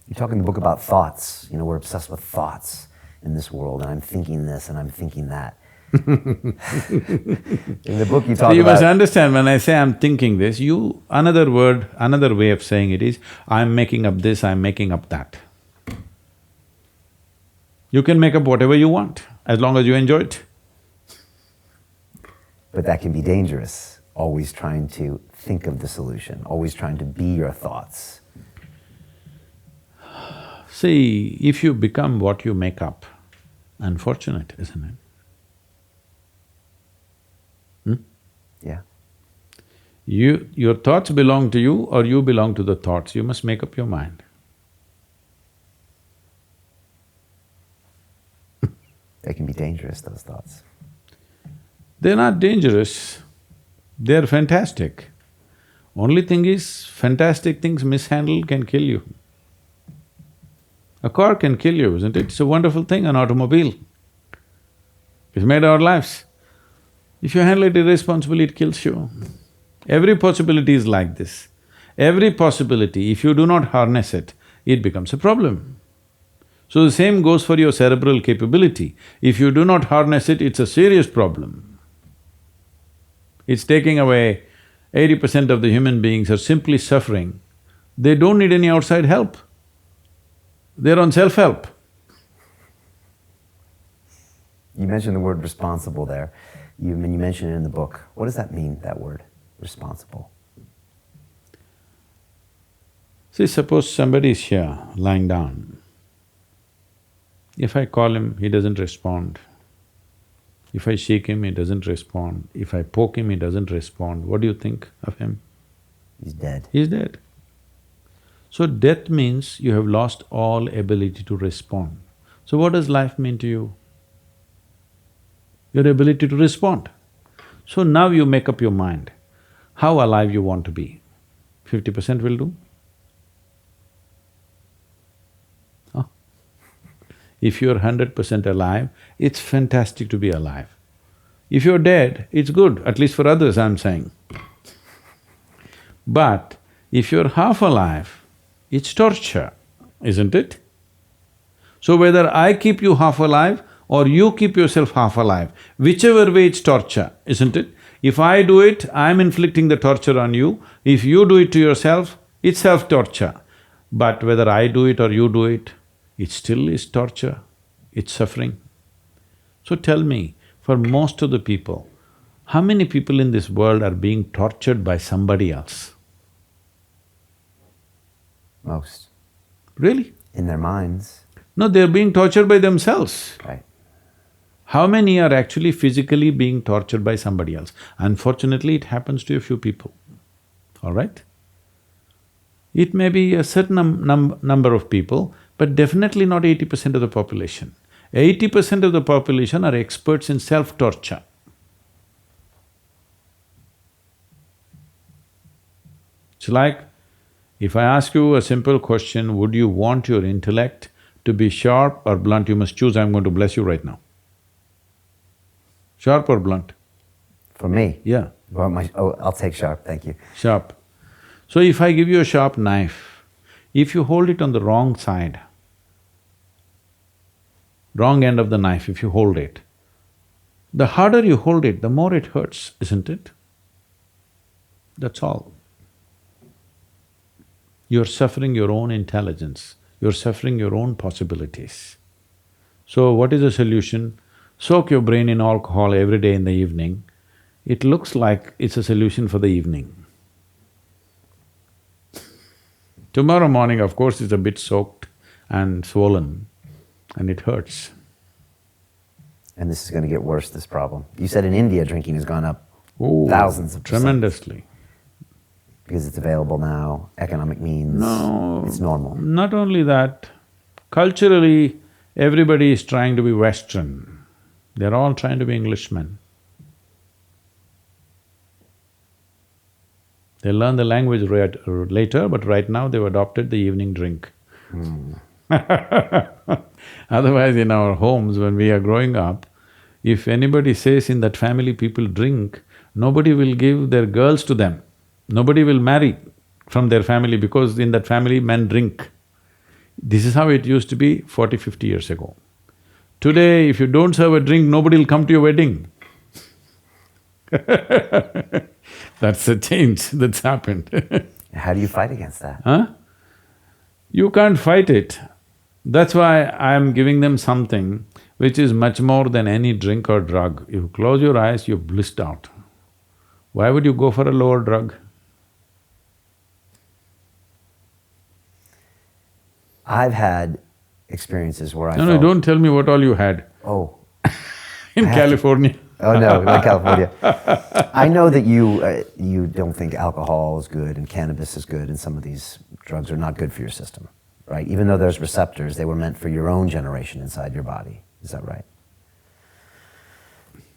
You talk in the book about thoughts, we're obsessed with thoughts in this world, and I'm thinking this and I'm thinking that. In the book you talk about… You must understand, when I say I'm thinking this, another word, another way of saying it is, I'm making up this, I'm making up that. You can make up whatever you want, as long as you enjoy it. But that can be dangerous, always trying to think of the solution, always trying to be your thoughts. See, if you become what you make up, unfortunate, isn't it? Yeah. Your thoughts belong to you or you belong to the thoughts, you must make up your mind. They can be dangerous, those thoughts. They're not dangerous, they're fantastic. Only thing is, fantastic things mishandled can kill you. A car can kill you, isn't it? It's a wonderful thing, an automobile. It's made our lives. If you handle it irresponsibly, it kills you. Every possibility is like this. Every possibility, if you do not harness it, it becomes a problem. So the same goes for your cerebral capability. If you do not harness it, it's a serious problem. It's taking away 80% of the human beings are simply suffering. They don't need any outside help. They're on self-help. You mentioned the word responsible there. You mentioned it in the book. What does that mean, that word, responsible? See, suppose somebody is here, lying down. If I call him, he doesn't respond. If I shake him, he doesn't respond. If I poke him, he doesn't respond. What do you think of him? He's dead. He's dead. So death means you have lost all ability to respond. So what does life mean to you? Your ability to respond. So now you make up your mind, how alive you want to be. 50% will do? Huh? If you're 100% alive, it's fantastic to be alive. If you're dead, it's good, at least for others I'm saying. But if you're half alive, it's torture, isn't it? So whether I keep you half alive or you keep yourself half alive, whichever way it's torture, isn't it? If I do it, I'm inflicting the torture on you. If you do it to yourself, it's self-torture. But whether I do it or you do it, it still is torture, it's suffering. So tell me, for most of the people, how many people in this world are being tortured by somebody else? Most. Really? In their minds. No, they're being tortured by themselves. Right. How many are actually physically being tortured by somebody else? Unfortunately, it happens to a few people, all right? It may be a certain number of people, but definitely not 80% of the population. 80% of the population are experts in self-torture. It's like, if I ask you a simple question, would you want your intellect to be sharp or blunt? You must choose, I'm going to bless you right now. Sharp or blunt? For me? Yeah. I'll take sharp, thank you. Sharp. So if I give you a sharp knife, if you hold it on the wrong side, wrong end of the knife, if you hold it, the harder you hold it, the more it hurts, isn't it? That's all. You're suffering your own intelligence, you're suffering your own possibilities. So what is the solution? Soak your brain in alcohol every day in the evening. It looks like it's a solution for the evening. Tomorrow morning, of course, it's a bit soaked and swollen and it hurts. And this is going to get worse, this problem. You said in India drinking has gone up Oh, thousands of percent. tremendously. Because it's available now, economic means, No, it's normal. not only that, culturally, everybody is trying to be Western. They're all trying to be Englishmen. They learn the language later, but right now they've adopted the evening drink. Otherwise, in our homes, when we are growing up, if anybody says in that family people drink, nobody will give their girls to them. Nobody will marry from their family because in that family men drink. This is how it used to be 40, 50 years ago. Today, if you don't serve a drink, nobody will come to your wedding. That's the change that's happened. How do you fight against that? Huh? You can't fight it. That's why I'm giving them something which is much more than any drink or drug. You close your eyes, you're blissed out. Why would you go for a lower drug? I've had experiences where I No, felt… no, don't tell me what all you had Oh. in California. Oh no, not California. I know that you don't think alcohol is good and cannabis is good and some of these drugs are not good for your system, right? Even though there's receptors, they were meant for your own generation inside your body. Is that right?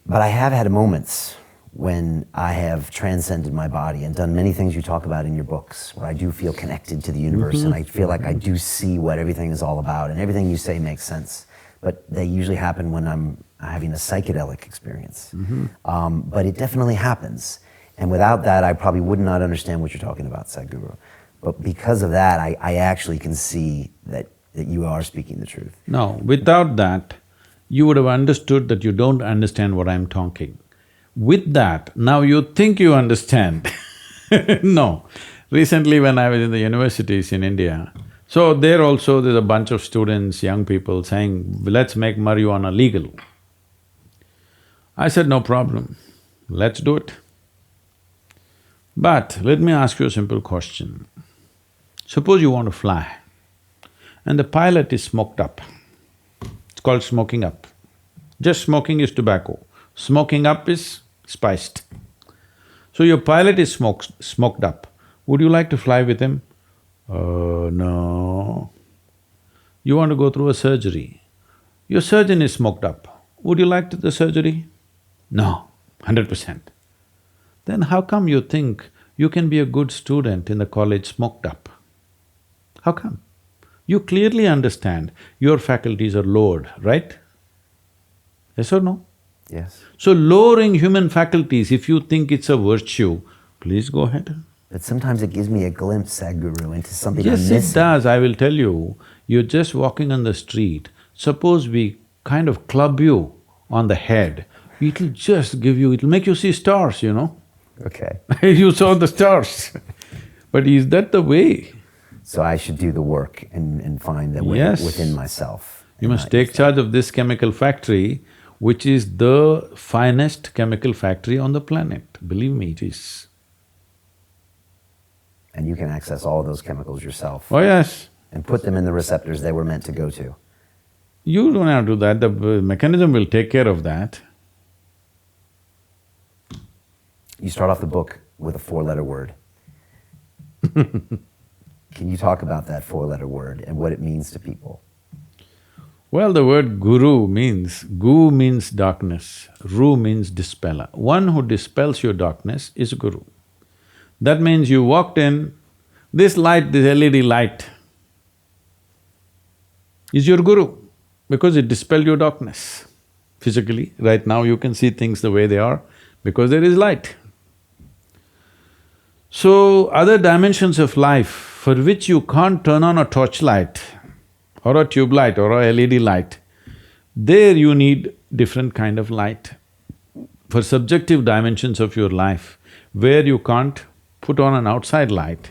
But I have had moments when I have transcended my body and done many things you talk about in your books, where I do feel connected to the universe and I feel like I do see what everything is all about and everything you say makes sense. but they usually happen when I'm having a psychedelic experience. But it definitely happens. And without that, I probably would not understand what you're talking about, Sadhguru. But because of that, I actually can see that you are speaking the truth. No, without that, you would have understood that you don't understand what I'm talking. With that, now you think you understand. No. Recently when I was in the universities in India, so there also there's a bunch of students, young people saying, let's make marijuana legal. I said, no problem, let's do it. But let me ask you a simple question. Suppose you want to fly and the pilot is smoked up. It's called smoking up. Just smoking is tobacco, smoking up is spiced. So your pilot is smoked up. Would you like to fly with him? No. You want to go through a surgery. Your surgeon is smoked up. Would you like the surgery? No, 100%. Then how come you think you can be a good student in the college smoked up? How come? You clearly understand your faculties are lowered, right? Yes or no? Yes. So lowering human faculties, if you think it's a virtue, please go ahead. But sometimes it gives me a glimpse, Sadhguru, into something I'm Yes, missing. it does, I will tell you. You're just walking on the street, suppose we kind of club you on the head, it'll just give you… it'll make you see stars, you know. Okay. You saw the stars. But is that the way? So I should do the work and find the way Yes. within myself. You and must not take use charge of this chemical factory, which is the finest chemical factory on the planet. Believe me, it is. that. And you can access all of those chemicals yourself Oh yes, and put them in the receptors they were meant to go to. you don't have to do that, the mechanism will take care of that. You start off the book with a four-letter word. Can you talk about that four-letter word and what it means to people? Well, the word guru means… gu means darkness, ru means dispeller. One who dispels your darkness is a guru. That means you walked in, this light, this LED light is your guru because it dispelled your darkness. Physically, right now you can see things the way they are because there is light. So, other dimensions of life for which you can't turn on a torchlight or a tube light or a LED light, there you need different kind of light. For subjective dimensions of your life, where you can't put on an outside light,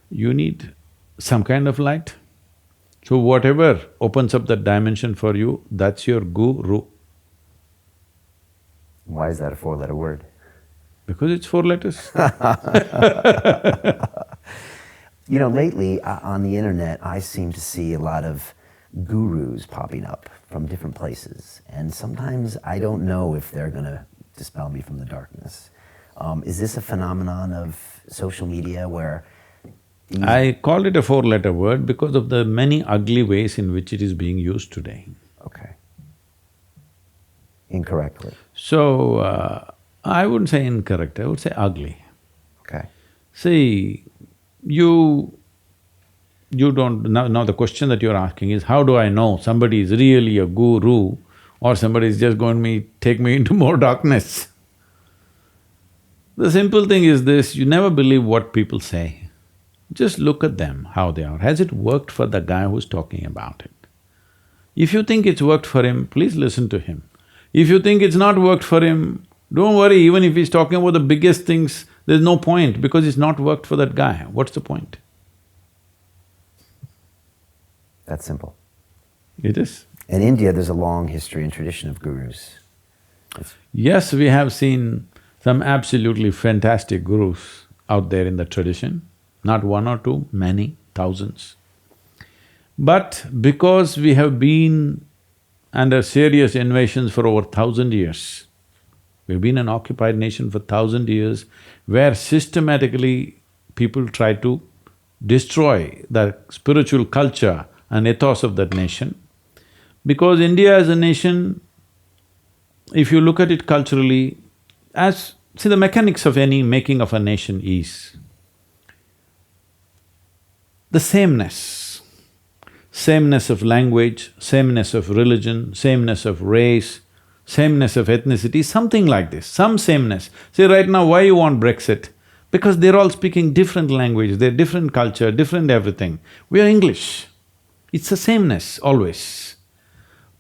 you need some kind of light. So whatever opens up that dimension for you, that's your guru. Why is that a four-letter word? Because it's four letters. You know, lately on the internet, I seem to see a lot of gurus popping up from different places. And sometimes I don't know if they're gonna dispel me from the darkness. Is this a phenomenon of social media where these… I call it a four-letter word because of the many ugly ways in which it is being used today. Okay. Incorrectly. So, I wouldn't say incorrect, I would say ugly. Okay. See, you don't… Now the question that you're asking is, how do I know somebody is really a guru or somebody is just going to take me into more darkness? The simple thing is this, you never believe what people say. Just look at them, how they are. Has it worked for the guy who's talking about it? If you think it's worked for him, please listen to him. If you think it's not worked for him, don't worry, even if he's talking about the biggest things, there's no point because it's not worked for that guy. What's the point? That's simple. It is. In India, there's a long history and tradition of gurus. Yes, we have seen some absolutely fantastic gurus out there in the tradition, not one or two, many, thousands. But because we have been under serious invasions for over 1,000 years, we've been an occupied nation for 1,000 years, where systematically people try to destroy the spiritual culture and ethos of that nation. Because India as a nation, if you look at it culturally, see, the mechanics of any making of a nation is the sameness. sameness of language, sameness of religion, sameness of race, sameness of ethnicity, something like this, some sameness. See, right now, why you want Brexit? Because they're all speaking different language, they're different culture, different everything. We are English. It's a sameness, always.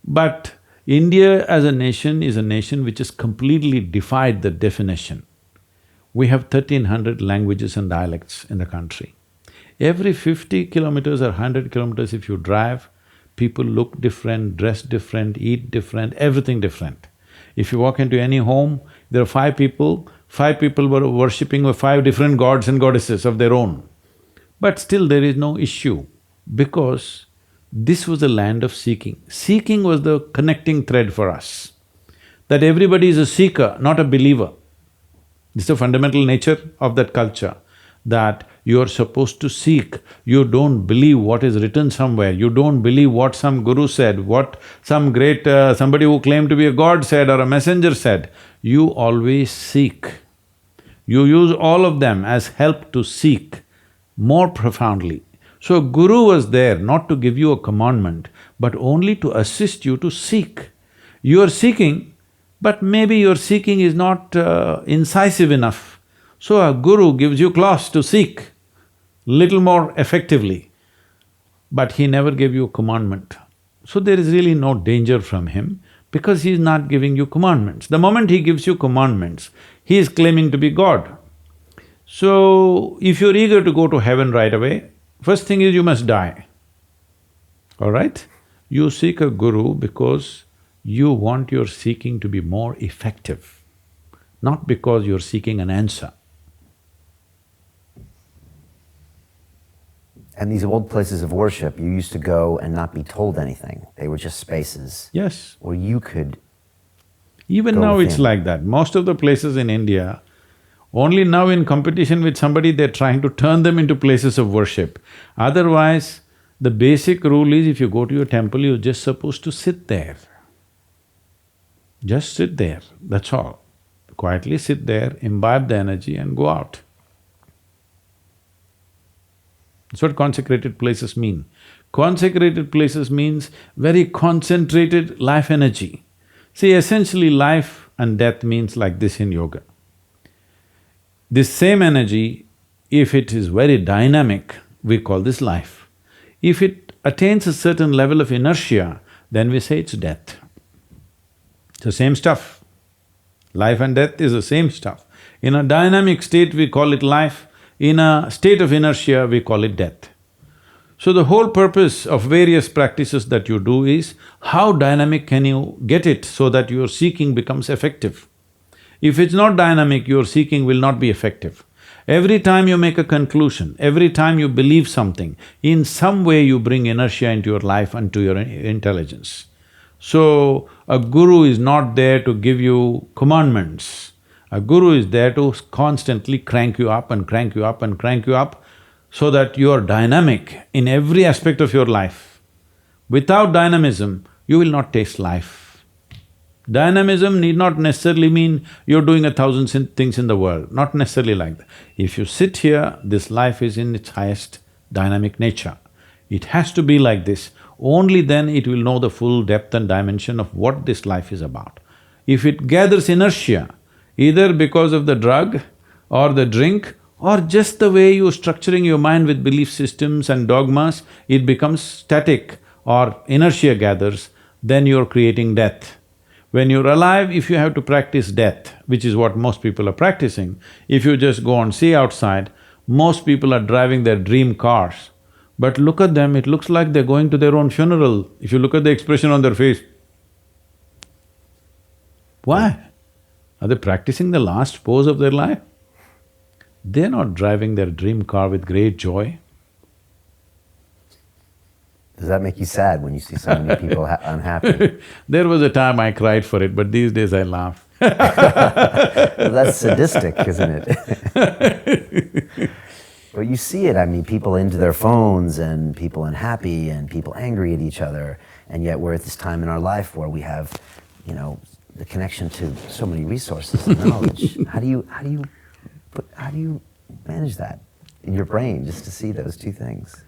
But India as a nation is a nation which has completely defied the definition. We have 1,300 languages and dialects in the country. Every 50 kilometers or 100 kilometers if you drive, people look different, dress different, eat different, everything different. If you walk into any home, there are five people were worshipping 5 different gods and goddesses of their own. But still there is no issue, because this was a land of seeking. Seeking was the connecting thread for us, that everybody is a seeker, not a believer. This is the fundamental nature of that culture, that you are supposed to seek. You don't believe what is written somewhere, you don't believe what some guru said, what some great… somebody who claimed to be a god said or a messenger said. You always seek. You use all of them as help to seek more profoundly. So guru was there not to give you a commandment, but only to assist you to seek. You are seeking, but maybe your seeking is not incisive enough. So a guru gives you claws to seek little more effectively, but he never gave you a commandment. So there is really no danger from him, because he is not giving you commandments. The moment he gives you commandments, he is claiming to be God. So if you're eager to go to heaven right away, first thing is you must die, all right? You seek a guru because you want your seeking to be more effective, not because you're seeking an answer. And these old places of worship, you used to go and not be told anything. They were just spaces. Yes. Where you could… Even now it's like that. Most of the places in India, only now in competition with somebody, they're trying to turn them into places of worship. Otherwise, the basic rule is if you go to your temple, you're just supposed to sit there. Just sit there, that's all. Quietly sit there, imbibe the energy and go out. That's what consecrated places mean. Consecrated places means very concentrated life energy. See, essentially life and death means like this in yoga. This same energy, if it is very dynamic, we call this life. If it attains a certain level of inertia, then we say it's death. It's the same stuff. Life and death is the same stuff. In a dynamic state, we call it life. In a state of inertia, we call it death. So the whole purpose of various practices that you do is, how dynamic can you get it so that your seeking becomes effective? If it's not dynamic, your seeking will not be effective. Every time you make a conclusion, every time you believe something, in some way you bring inertia into your life and to your intelligence. So, a guru is not there to give you commandments. A guru is there to constantly crank you up and crank you up and crank you up so that you are dynamic in every aspect of your life. Without dynamism, you will not taste life. Dynamism need not necessarily mean you're doing 1,000 things in the world, not necessarily like that. If you sit here, this life is in its highest dynamic nature. It has to be like this, only then it will know the full depth and dimension of what this life is about. If it gathers inertia, either because of the drug or the drink or just the way you're structuring your mind with belief systems and dogmas, it becomes static or inertia gathers, then you're creating death. When you're alive, if you have to practice death, which is what most people are practicing, if you just go and see outside, most people are driving their dream cars. But look at them, it looks like they're going to their own funeral, if you look at the expression on their face. Why? Are they practicing the last pose of their life? They're not driving their dream car with great joy. Does that make you sad when you see so many people unhappy? There was a time I cried for it, but these days I laugh. Well, that's sadistic, isn't it? But you see it, I mean, people into their phones and people unhappy and people angry at each other, and yet we're at this time in our life where we have, you know, the connection to so many resources and knowledge. How do you manage that in your brain, just to see those two things?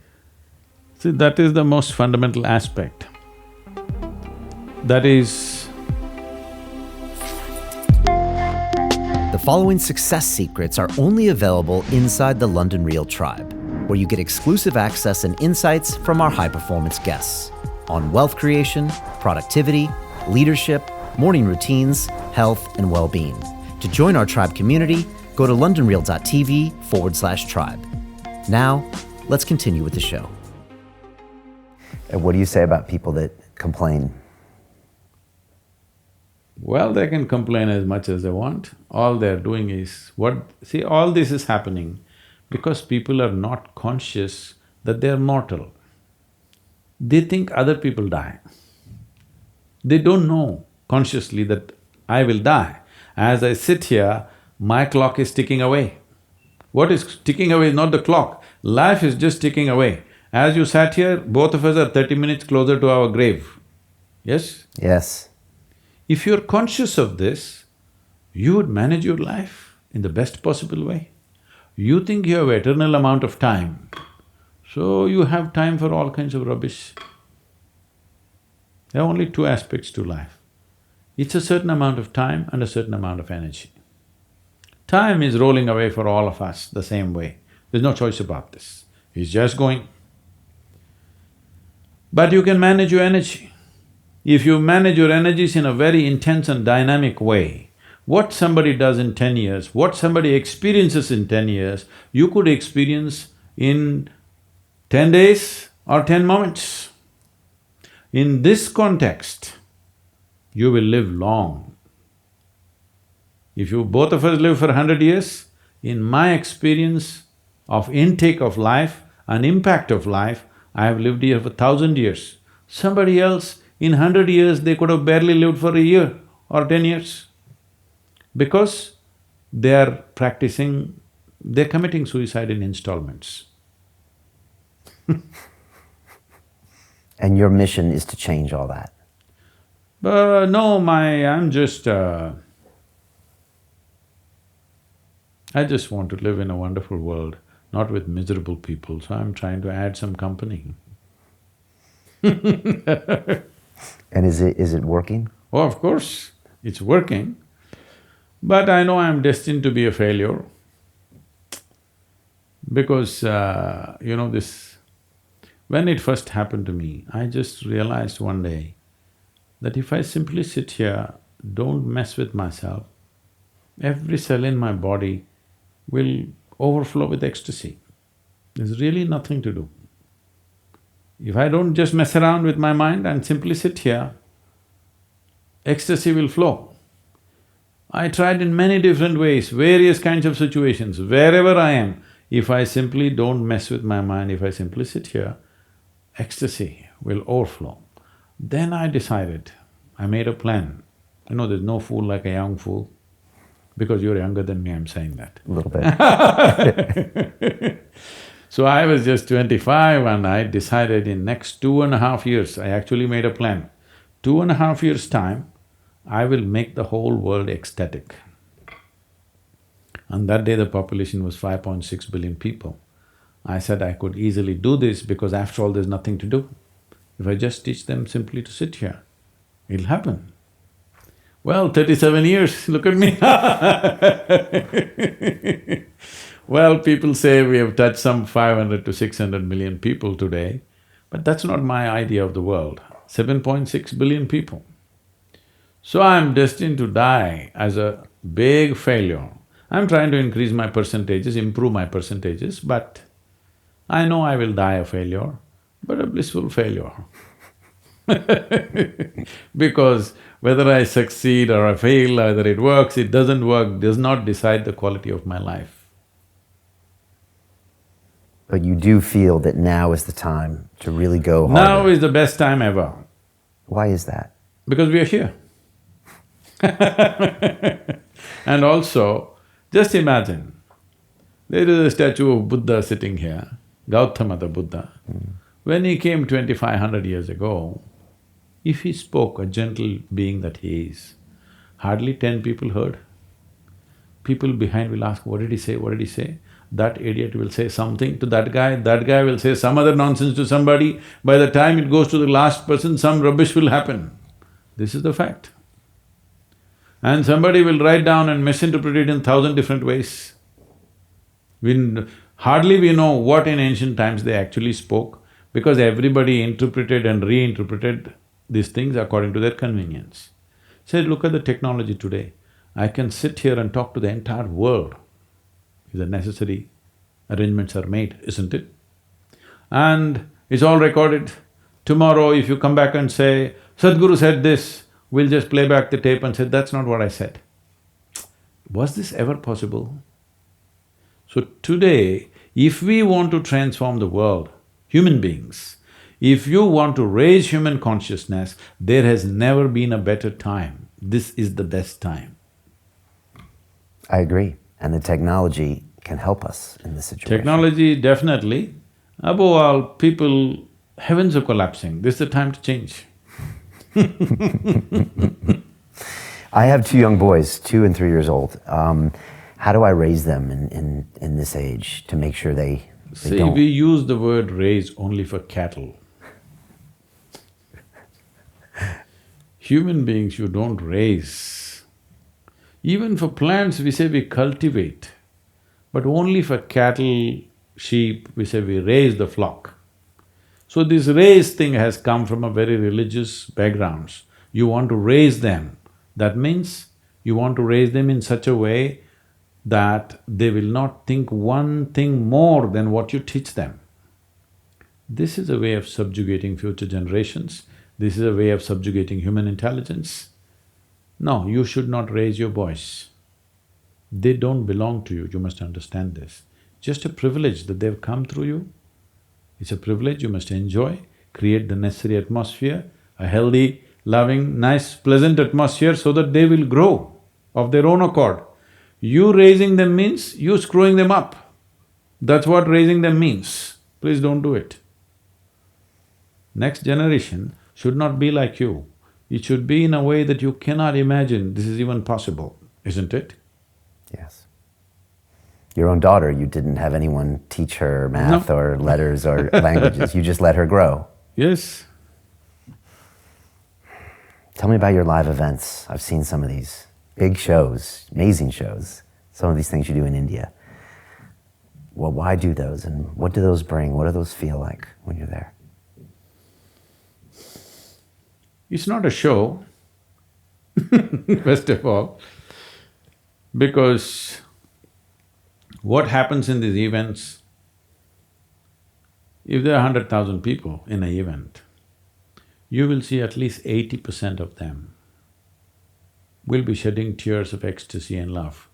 See, that is the most fundamental aspect. That is… The following success secrets are only available inside the London Real Tribe, where you get exclusive access and insights from our high-performance guests on wealth creation, productivity, leadership, morning routines, health, and well-being. To join our tribe community, go to londonreal.tv/tribe. Now, let's continue with the show. What do you say about people that complain? Well, they can complain as much as they want. All they're doing is see, all this is happening because people are not conscious that they're mortal. They think other people die. They don't know consciously that I will die. As I sit here, my clock is ticking away. What is ticking away is not the clock, life is just ticking away. As you sat here, both of us are 30 minutes closer to our grave, yes? Yes. If you're conscious of this, you would manage your life in the best possible way. You think you have eternal amount of time, so you have time for all kinds of rubbish. There are only two aspects to life. It's a certain amount of time and a certain amount of energy. Time is rolling away for all of us the same way. There's no choice about this. It's just going. But you can manage your energy. If you manage your energies in a very intense and dynamic way, what somebody does in 10 years, what somebody experiences in 10 years, you could experience in 10 days or 10 moments. In this context, you will live long. If both of us live for 100 years, in my experience of intake of life and impact of life, I have lived here for 1,000 years. Somebody else, in 100 years, they could have barely lived for a year or 10 years. Because they are they're committing suicide in installments. And your mission is to change all that? No, I just want to live in a wonderful world, not with miserable people, so I'm trying to add some company. And is it working? Oh, of course, it's working. But I know I'm destined to be a failure because, when it first happened to me, I just realized one day that if I simply sit here, don't mess with myself, every cell in my body will overflow with ecstasy. There's really nothing to do. If I don't just mess around with my mind and simply sit here, ecstasy will flow. I tried in many different ways, various kinds of situations, wherever I am, if I simply don't mess with my mind, if I simply sit here, ecstasy will overflow. Then I decided, I made a plan. There's no fool like a young fool. Because you're younger than me, I'm saying that. A little bit. So I was just 25 and I decided in next 2.5 years, I actually made a plan. 2.5 years' time, I will make the whole world ecstatic. And that day the population was 5.6 billion people. I said I could easily do this because after all there's nothing to do. If I just teach them simply to sit here, it'll happen. Well, 37 years, look at me Well, people say we have touched some 500 to 600 million people today, but that's not my idea of the world, 7.6 billion people. So I'm destined to die as a big failure. I'm trying to increase my percentages, improve my percentages, but I know I will die a failure, but a blissful failure because whether I succeed or I fail, whether it works, it doesn't work, does not decide the quality of my life. But you do feel that now is the time to really go harder. Now is the best time ever. Why is that? Because we are here. And also, just imagine, there is a statue of Buddha sitting here, Gautama the Buddha. When he came 2,500 years ago, if he spoke, a gentle being that he is, hardly 10 people heard. people behind will ask, what did he say, what did he say? That idiot will say something to that guy will say some other nonsense to somebody. By the time it goes to the last person, some rubbish will happen. This is the fact. And somebody will write down and misinterpret it in 1,000 different ways. Hardly we know what in ancient times they actually spoke, because everybody interpreted and reinterpreted these things according to their convenience. Say, look at the technology today. I can sit here and talk to the entire world if the necessary arrangements are made, isn't it? And it's all recorded. Tomorrow if you come back and say, Sadhguru said this, we'll just play back the tape and say, that's not what I said. Was this ever possible? So today, if we want to transform the world, human beings, if you want to raise human consciousness, there has never been a better time. This is the best time. I agree. And the technology can help us in this situation. Technology, definitely. Above all, people… heavens are collapsing, this is the time to change. I have two young boys, 2 and 3 years old. How do I raise them in this age to make sure they See, don't… we use the word raise only for cattle. Human beings you don't raise. Even for plants we say we cultivate, but only for cattle, sheep, we say we raise the flock. So this raise thing has come from a very religious backgrounds. You want to raise them, that means you want to raise them in such a way that they will not think one thing more than what you teach them. This is a way of subjugating future generations, this is a way of subjugating human intelligence. No, you should not raise your boys. They don't belong to you, you must understand this. Just a privilege that they've come through you. It's a privilege you must enjoy, create the necessary atmosphere, a healthy, loving, nice, pleasant atmosphere so that they will grow of their own accord. You raising them means you screwing them up. That's what raising them means. Please don't do it. Next generation should not be like you. It should be in a way that you cannot imagine this is even possible, isn't it? Yes. Your own daughter, you didn't have anyone teach her math or letters or languages, you just let her grow. Yes. Tell me about your live events. I've seen some of these big shows, amazing shows, some of these things you do in India. Well, why do those and what do those bring? What do those feel like when you're there? It's not a show, first of all, because what happens in these events, if there are 100,000 people in an event, you will see at least 80% of them will be shedding tears of ecstasy and love.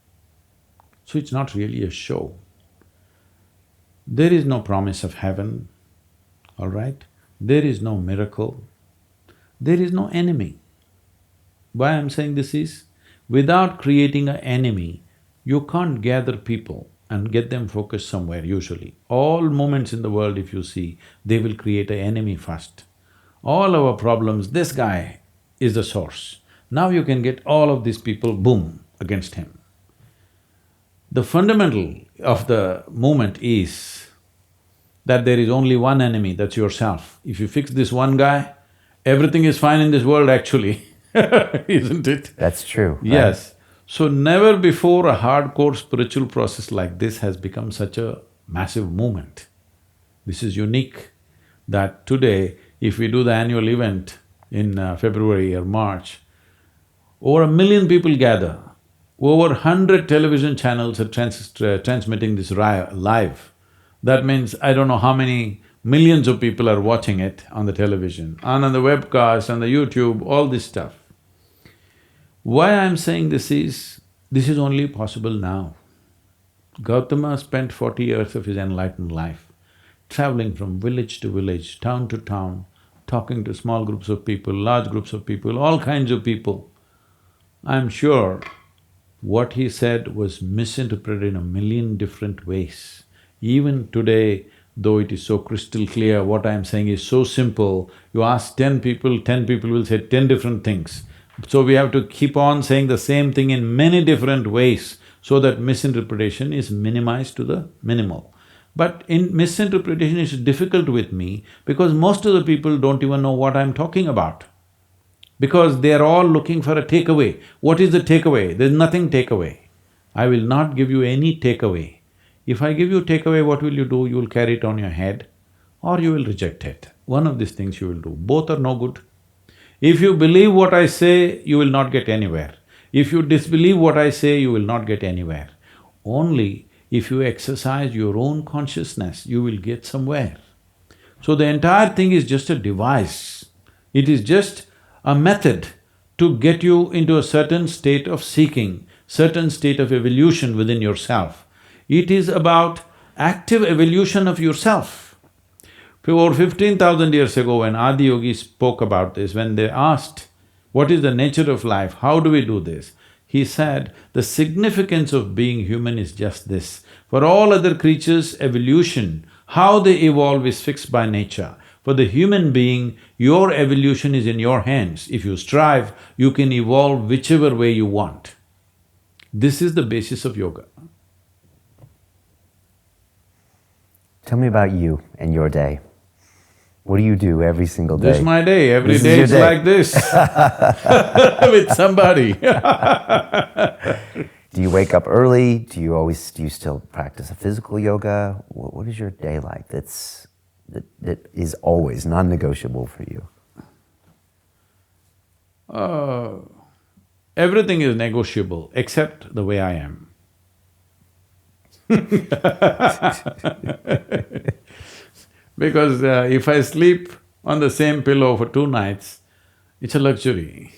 So it's not really a show. There is no promise of heaven, all right? There is no miracle. There is no enemy. Why I'm saying this is, without creating an enemy, you can't gather people and get them focused somewhere usually. All movements in the world if you see, they will create an enemy first. All our problems, this guy is the source. Now you can get all of these people, boom, against him. The fundamental of the movement is that there is only one enemy, that's yourself. If you fix this one guy, everything is fine in this world actually, isn't it? That's true. Yes. So never before a hardcore spiritual process like this has become such a massive movement. This is unique, that today if we do the annual event in February or March, over 1 million people gather, over 100 television channels are transmitting this live. That means I don't know how many millions of people are watching it on the television, and on the webcast, on the YouTube, all this stuff. Why I'm saying this is only possible now. Gautama spent 40 years of his enlightened life traveling from village to village, town to town, talking to small groups of people, large groups of people, all kinds of people. I'm sure what he said was misinterpreted in 1 million different ways. Even today, though it is so crystal clear, what I'm saying is so simple, you ask 10 people, 10 people will say 10 different things. So we have to keep on saying the same thing in many different ways so that misinterpretation is minimized to the minimal. But in misinterpretation it's difficult with me because most of the people don't even know what I'm talking about. Because they're all looking for a takeaway. What is the takeaway? There's nothing takeaway. I will not give you any takeaway. If I give you takeaway, what will you do? You will carry it on your head or you will reject it. One of these things you will do. Both are no good. If you believe what I say, you will not get anywhere. If you disbelieve what I say, you will not get anywhere. Only if you exercise your own consciousness, you will get somewhere. So the entire thing is just a device. It is just a method to get you into a certain state of seeking, certain state of evolution within yourself. It is about active evolution of yourself. Over 15,000 years ago when Adi Yogi spoke about this, when they asked, what is the nature of life, how do we do this? He said, the significance of being human is just this. For all other creatures, evolution, how they evolve is fixed by nature. For the human being, your evolution is in your hands. If you strive, you can evolve whichever way you want. This is the basis of yoga. Tell me about you and your day. What do you do every single day? This is my day. Every This is day your it's day. like this with somebody. Do you wake up early? Do you still practice a physical yoga? What is your day like that is always non-negotiable for you? Everything is negotiable except the way I am. Because if I sleep on the same pillow for 2 nights, it's a luxury.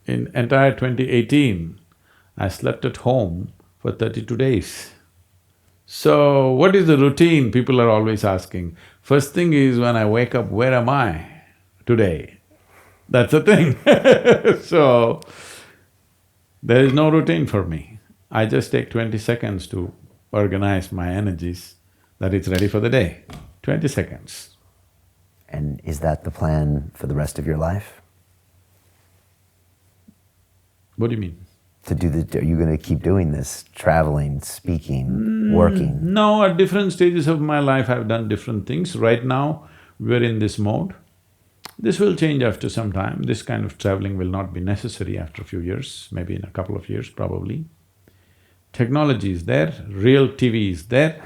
In entire 2018, I slept at home for 32 days. So, what is the routine? People are always asking. First thing is when I wake up, where am I today? That's the thing. So, there is no routine for me. I just take 20 seconds to organize my energies that it's ready for the day. 20 seconds. And is that the plan for the rest of your life? What do you mean? Are you going to keep doing this, traveling, speaking, working? No, at different stages of my life I've done different things. Right now, we're in this mode. This will change after some time. This kind of traveling will not be necessary after a few years, maybe in a couple of years probably. Technology is there, real TV is there.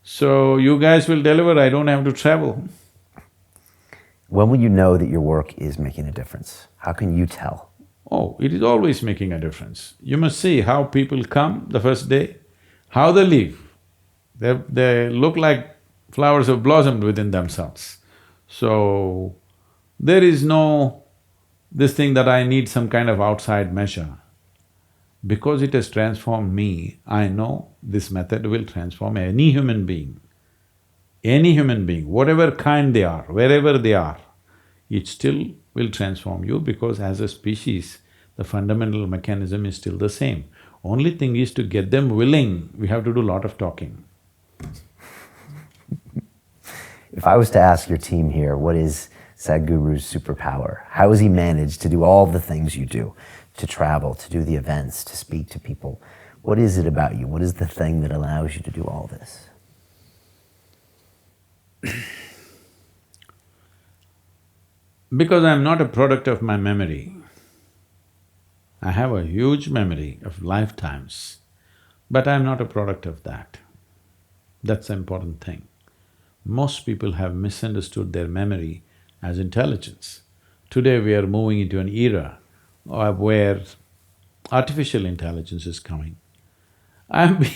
So you guys will deliver, I don't have to travel. When will you know that your work is making a difference? How can you tell? Oh, it is always making a difference. You must see how people come the first day, how they leave. They look like flowers have blossomed within themselves. So, there is no this thing that I need some kind of outside measure. Because it has transformed me, I know this method will transform any human being. Any human being, whatever kind they are, wherever they are, it still will transform you because as a species, the fundamental mechanism is still the same. Only thing is to get them willing, we have to do a lot of talking. If I was to ask your team here, what is Sadhguru's superpower? How has he managed to do all the things you do? To travel, to do the events, to speak to people. What is it about you? What is the thing that allows you to do all this? Because I'm not a product of my memory. I have a huge memory of lifetimes, but I'm not a product of that. That's the important thing. Most people have misunderstood their memory as intelligence. Today we are moving into an era where artificial intelligence is coming. I'm being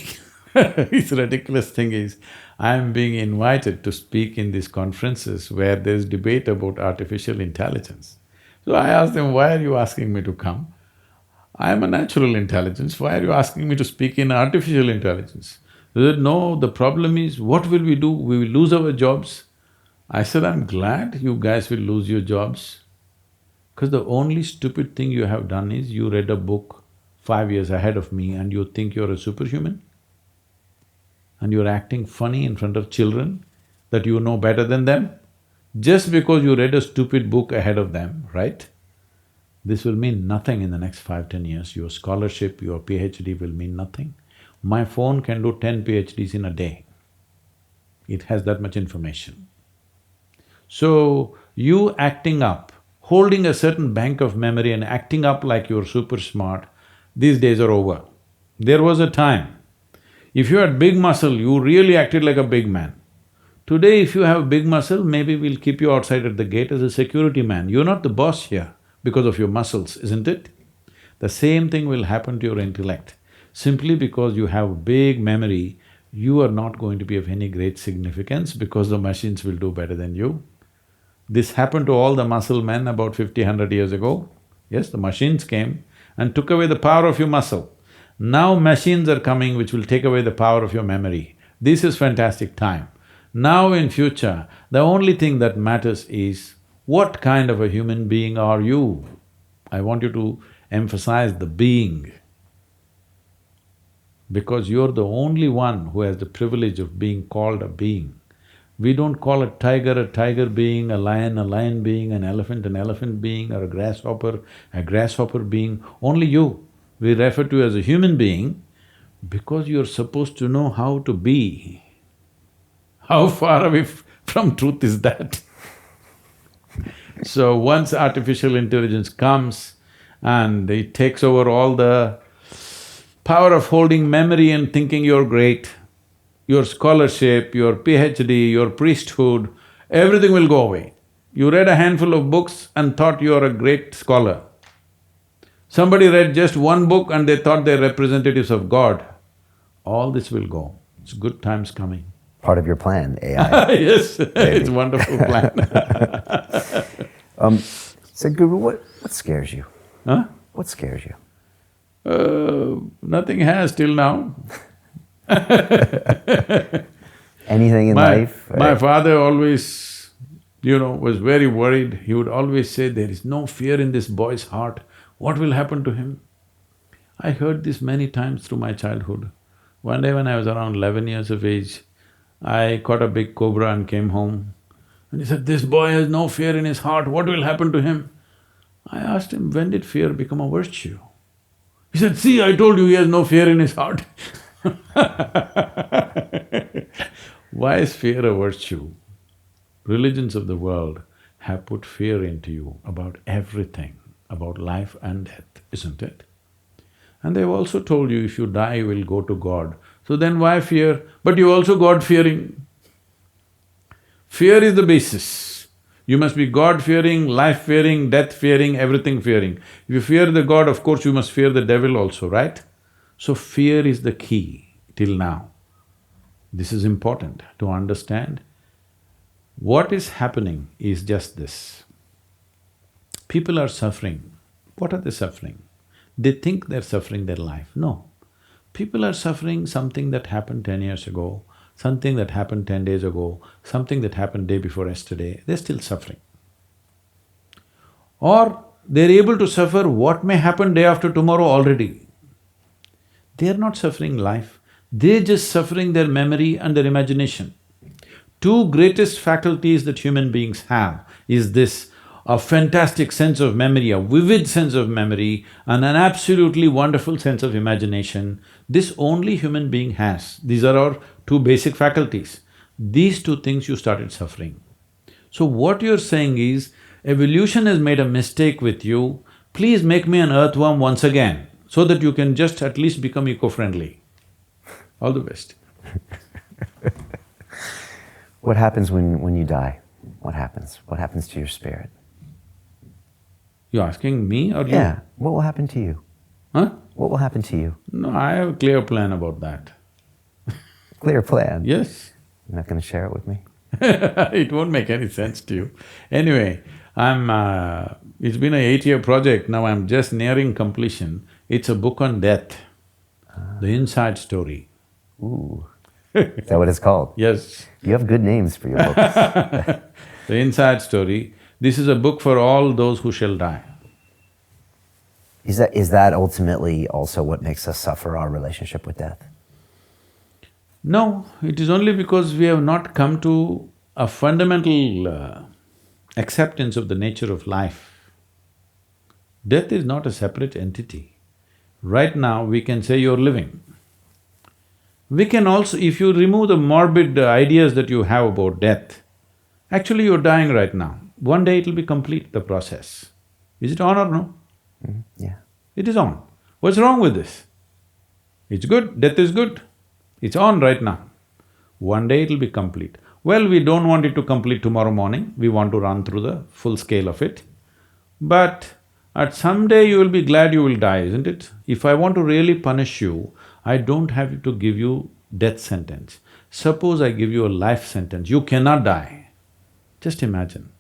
it's ridiculous thing is, I'm being invited to speak in these conferences where there's debate about artificial intelligence. So I asked them, why are you asking me to come? I'm a natural intelligence, why are you asking me to speak in artificial intelligence? They said, no, the problem is, what will we do? We will lose our jobs. I said, I'm glad you guys will lose your jobs. Because the only stupid thing you have done is you read a book 5 years ahead of me and you think you're a superhuman? And you're acting funny in front of children that you know better than them? Just because you read a stupid book ahead of them, right? This will mean nothing in the next 5–10 years. Your scholarship, your PhD will mean nothing. My phone can do 10 PhDs in a day. It has that much information. So, you acting up, holding a certain bank of memory and acting up like you're super smart, these days are over. There was a time, if you had big muscle, you really acted like a big man. Today, if you have big muscle, maybe we'll keep you outside at the gate as a security man. You're not the boss here because of your muscles, isn't it? The same thing will happen to your intellect. Simply because you have big memory, you are not going to be of any great significance because the machines will do better than you. This happened to all the muscle men about 50–100 years ago. Yes, the machines came and took away the power of your muscle. Now machines are coming which will take away the power of your memory. This is fantastic time. Now in future, the only thing that matters is, what kind of a human being are you? I want you to emphasize the being, because you're the only one who has the privilege of being called a being. We don't call a tiger being, a lion being, an elephant being, or a grasshopper being, only you. We refer to you as a human being because you're supposed to know how to be. How far away from truth is that? So once artificial intelligence comes and it takes over all the power of holding memory and thinking you're great, your scholarship, your PhD, your priesthood, everything will go away. You read a handful of books and thought you're a great scholar. Somebody read just one book and they thought they're representatives of God. All this will go. It's good times coming. Part of your plan, AI. Yes, it's a wonderful plan. Sadhguru, what scares you? Huh? What scares you? Nothing has till now. Anything in life? My father always, was very worried. He would always say, there is no fear in this boy's heart. What will happen to him? I heard this many times through my childhood. One day when I was around 11 years of age, I caught a big cobra and came home. And he said, this boy has no fear in his heart, what will happen to him? I asked him, when did fear become a virtue? He said, see, I told you he has no fear in his heart. Why is fear a virtue? Religions of the world have put fear into you about everything, about life and death, isn't it? And they've also told you if you die, you will go to God. So then why fear? But you're also God-fearing. Fear is the basis. You must be God-fearing, life-fearing, death-fearing, everything-fearing. If you fear the God, of course you must fear the devil also, right? So fear is the key till now. This is important to understand. What is happening is just this. People are suffering. What are they suffering? They think they're suffering their life. No. People are suffering something that happened 10 years ago, something that happened 10 days ago, something that happened day before yesterday, they're still suffering. Or they're able to suffer what may happen day after tomorrow already. They're not suffering life, they're just suffering their memory and their imagination. Two greatest faculties that human beings have is this, a fantastic sense of memory, a vivid sense of memory, and an absolutely wonderful sense of imagination. This only human being has. These are our two basic faculties. These two things you started suffering. So what you're saying is, evolution has made a mistake with you, please make me an earthworm once again, so that you can just at least become eco-friendly. All the best. What happens when you die? What happens? What happens to your spirit? You're asking me or you? Yeah, what will happen to you? Huh? What will happen to you? No, I have a clear plan about that. Clear plan? Yes. You're not gonna share it with me? It won't make any sense to you. Anyway, it's been an 8-year project, now I'm just nearing completion. It's a book on death, the inside story. Ooh, is that what it's called? Yes. You have good names for your books. The inside story. This is a book for all those who shall die. Is that ultimately also what makes us suffer, our relationship with death? No, it is only because we have not come to a fundamental acceptance of the nature of life. Death is not a separate entity. Right now, we can say you're living. We can also… if you remove the morbid ideas that you have about death, actually you're dying right now. One day it'll be complete, the process. Is it on or no? Yeah. It is on. What's wrong with this? It's good, death is good. It's on right now. One day it'll be complete. Well, we don't want it to complete tomorrow morning, we want to run through the full scale of it. But at some day you will be glad you will die, isn't it? If I want to really punish you, I don't have to give you death sentence. Suppose I give you a life sentence, you cannot die. Just imagine.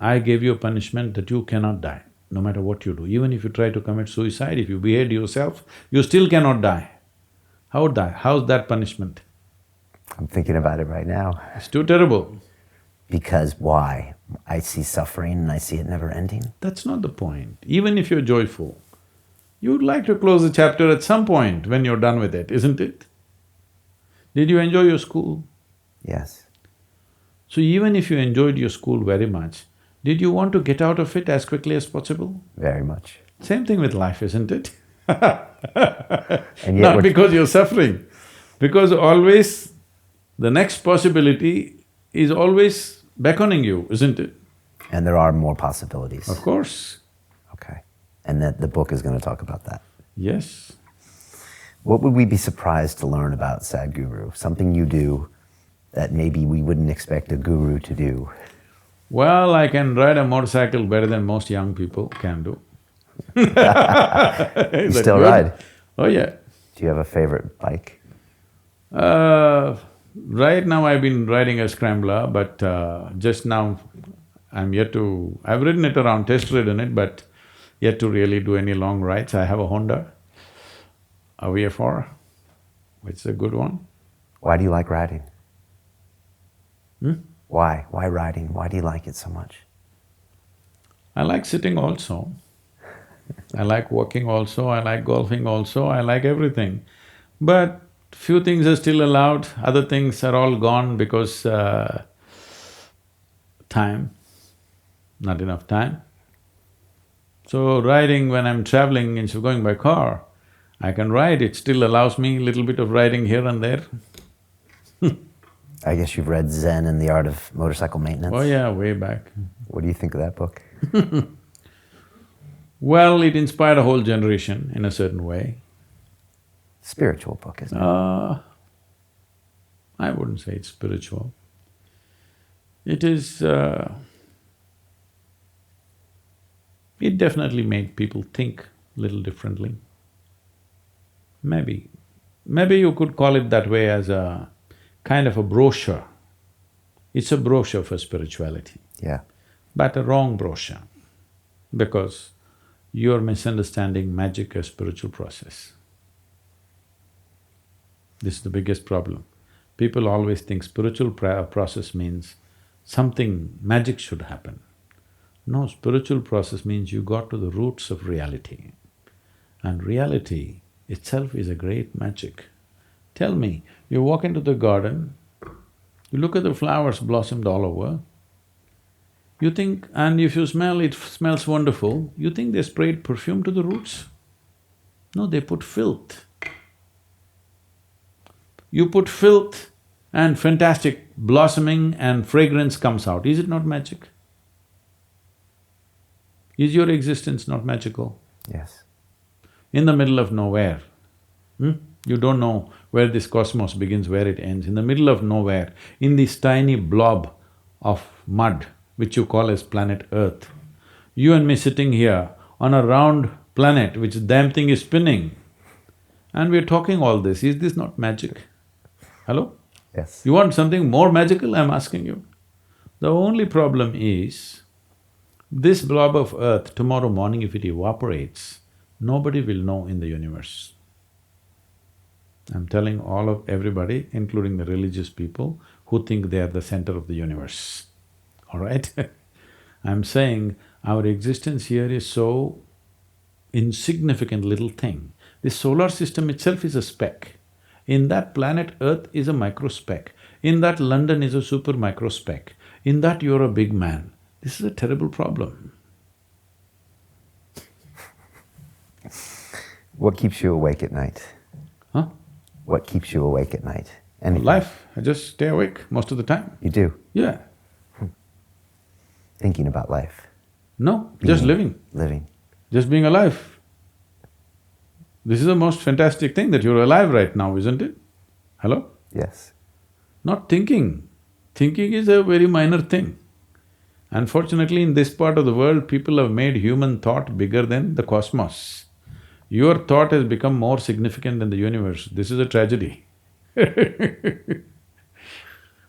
I gave you a punishment that you cannot die, no matter what you do. Even if you try to commit suicide, if you behead yourself, you still cannot die. How would die? How's that punishment? I'm thinking about it right now. It's too terrible. Because why? I see suffering and I see it never ending. That's not the point. Even if you're joyful, you'd like to close the chapter at some point when you're done with it, isn't it? Did you enjoy your school? Yes. So even if you enjoyed your school very much, did you want to get out of it as quickly as possible? Very much. Same thing with life, isn't it? And yet Not because you're suffering, because always the next possibility is always beckoning you, isn't it? And there are more possibilities. Of course. Okay. And that the book is going to talk about that. Yes. What would we be surprised to learn about Sadhguru? Something you do that maybe we wouldn't expect a guru to do? Well, I can ride a motorcycle better than most young people can do. You still good? ride? Oh yeah. Do you have a favorite bike? Right now I've been riding a scrambler, but just now I'm yet to… I've ridden it around, test-ridden it, but yet to really do any long rides. I have a Honda, a VF4, which is a good one. Why do you like riding? Why? Why riding? Why do you like it so much? I like sitting also. I like walking also, I like golfing also, I like everything. But few things are still allowed, other things are all gone because time, not enough time. So riding, when I'm traveling, instead of going by car, I can ride, it still allows me a little bit of riding here and there. I guess you've read Zen and the Art of Motorcycle Maintenance? Oh yeah, way back. What do you think of that book? Well, it inspired a whole generation in a certain way. Spiritual book, isn't it? I wouldn't say it's spiritual. It is… it definitely made people think a little differently. Maybe you could call it that way, as a kind of a brochure. It's a brochure for spirituality. Yeah. But a wrong brochure, because you're misunderstanding magic as spiritual process. This is the biggest problem. People always think spiritual process means something magic should happen. No, spiritual process means you got to the roots of reality. And reality itself is a great magic. Tell me, you walk into the garden, you look at the flowers blossomed all over, you think… and if you smell, it smells wonderful, you think they sprayed perfume to the roots? No, they put filth. You put filth and fantastic blossoming and fragrance comes out, is it not magic? Is your existence not magical? Yes. In the middle of nowhere, you don't know where this cosmos begins, where it ends. In the middle of nowhere, in this tiny blob of mud, which you call as planet Earth, you and me sitting here on a round planet which damn thing is spinning, and we're talking all this, is this not magic? Hello? Yes. You want something more magical, I'm asking you? The only problem is, this blob of earth, tomorrow morning if it evaporates, nobody will know in the universe. I'm telling all of everybody, including the religious people, who think they are the center of the universe, all right? I'm saying our existence here is so insignificant little thing. This solar system itself is a speck. In that planet Earth is a microspeck. In that London is a super microspeck. In that you're a big man. This is a terrible problem. What keeps you awake at night? Huh? What keeps you awake at night? Anything? Life. I just stay awake most of the time. You do? Yeah. Thinking about life. No, just living. Living. Just being alive. This is the most fantastic thing, that you're alive right now, isn't it? Hello? Yes. Not thinking. Thinking is a very minor thing. Unfortunately, in this part of the world, people have made human thought bigger than the cosmos. Your thought has become more significant than the universe. This is a tragedy.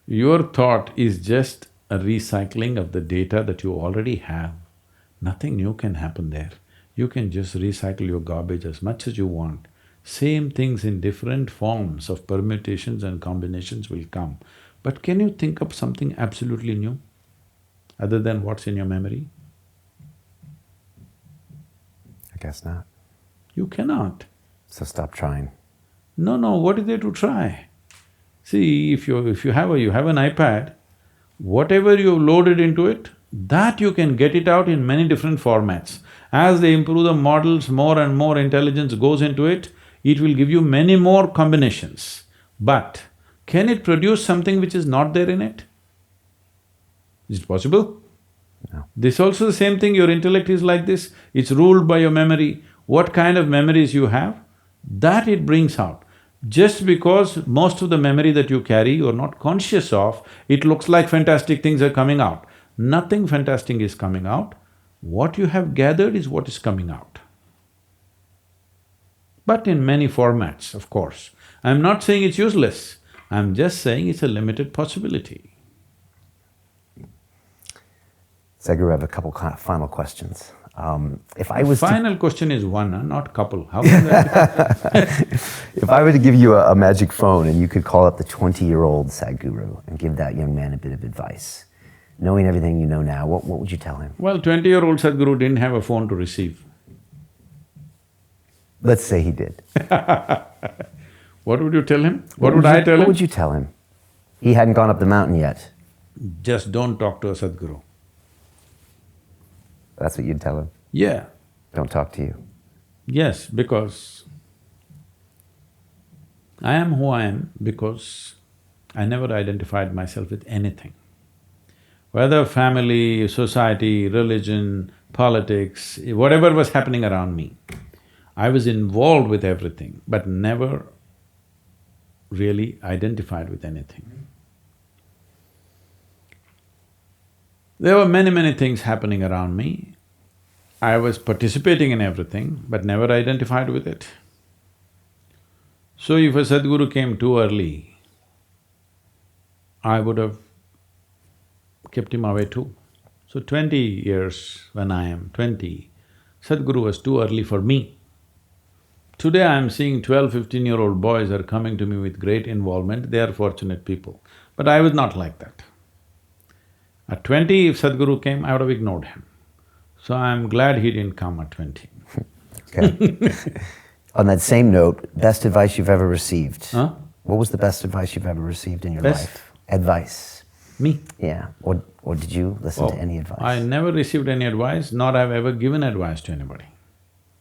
Your thought is just a recycling of the data that you already have. Nothing new can happen there. You can just recycle your garbage as much as you want. Same things in different forms of permutations and combinations will come. But can you think of something absolutely new, other than what's in your memory? I guess not. You cannot. So stop trying. No, what is there to try? See, if you have an iPad, whatever you've loaded into it, that you can get it out in many different formats. As they improve the models, more and more intelligence goes into it, it will give you many more combinations. But can it produce something which is not there in it? Is it possible? No. This also the same thing, your intellect is like this, it's ruled by your memory. What kind of memories you have, that it brings out. Just because most of the memory that you carry, you're not conscious of, it looks like fantastic things are coming out. Nothing fantastic is coming out. What you have gathered is what is coming out. But in many formats, of course. I'm not saying it's useless, I'm just saying it's a limited possibility. Sadhguru, I have a couple final questions. If I was Final question is one, not couple. How can that be? If I were to give you a magic phone and you could call up the 20-year-old Sadhguru and give that young man a bit of advice, knowing everything you know now, what would you tell him? Well, 20-year-old Sadhguru didn't have a phone to receive. Let's say he did. What would you tell him? What would I tell him? What would you tell him? He hadn't gone up the mountain yet. Just don't talk to a Sadhguru. That's what you'd tell him? Yeah. Don't talk to you. Yes, because I am who I am because I never identified myself with anything. Whether family, society, religion, politics, whatever was happening around me, I was involved with everything, but never really identified with anything. There were many things happening around me. I was participating in everything, but never identified with it. So if a Sadhguru came too early, I would have kept him away too. So 20 years when I am 20, Sadhguru was too early for me. Today I am seeing 12, 15-year-old boys are coming to me with great involvement, they are fortunate people. But I was not like that. At 20, if Sadhguru came, I would have ignored him. So I'm glad he didn't come at 20. Okay. On that same note, best advice you've ever received? Huh? What was the best advice you've ever received in your Best? life? Advice. Me? Yeah. Or did you listen to any advice? I never received any advice, nor have ever given advice to anybody.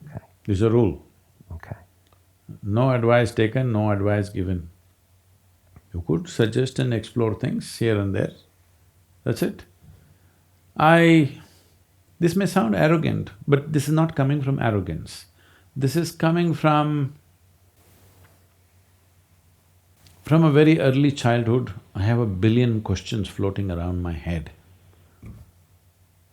Okay. This is a rule. Okay. No advice taken, no advice given. You could suggest and explore things here and there, that's it. This may sound arrogant, but this is not coming from arrogance. This is coming from a very early childhood, I have a billion questions floating around my head,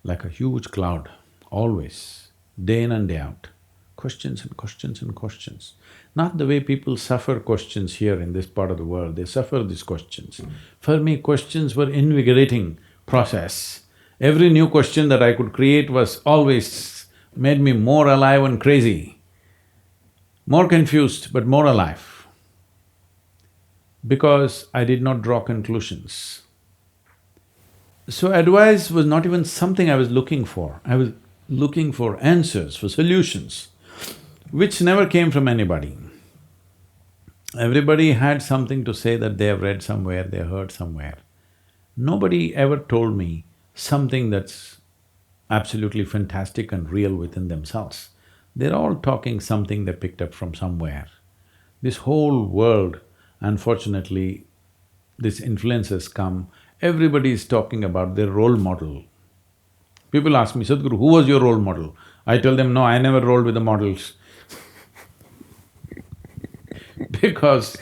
like a huge cloud, always, day in and day out. Questions and questions and questions. Not the way people suffer questions here in this part of the world, they suffer these questions. For me, questions were invigorating process. Every new question that I could create was always made me more alive and crazy, more confused but more alive, because I did not draw conclusions. So advice was not even something I was looking for. I was looking for answers, for solutions, which never came from anybody. Everybody had something to say that they have read somewhere, they heard somewhere. Nobody ever told me something that's absolutely fantastic and real within themselves. They're all talking something they picked up from somewhere. This whole world, unfortunately, these influences come, everybody is talking about their role model. People ask me, Sadhguru, who was your role model? I tell them, no, I never rolled with the models. Because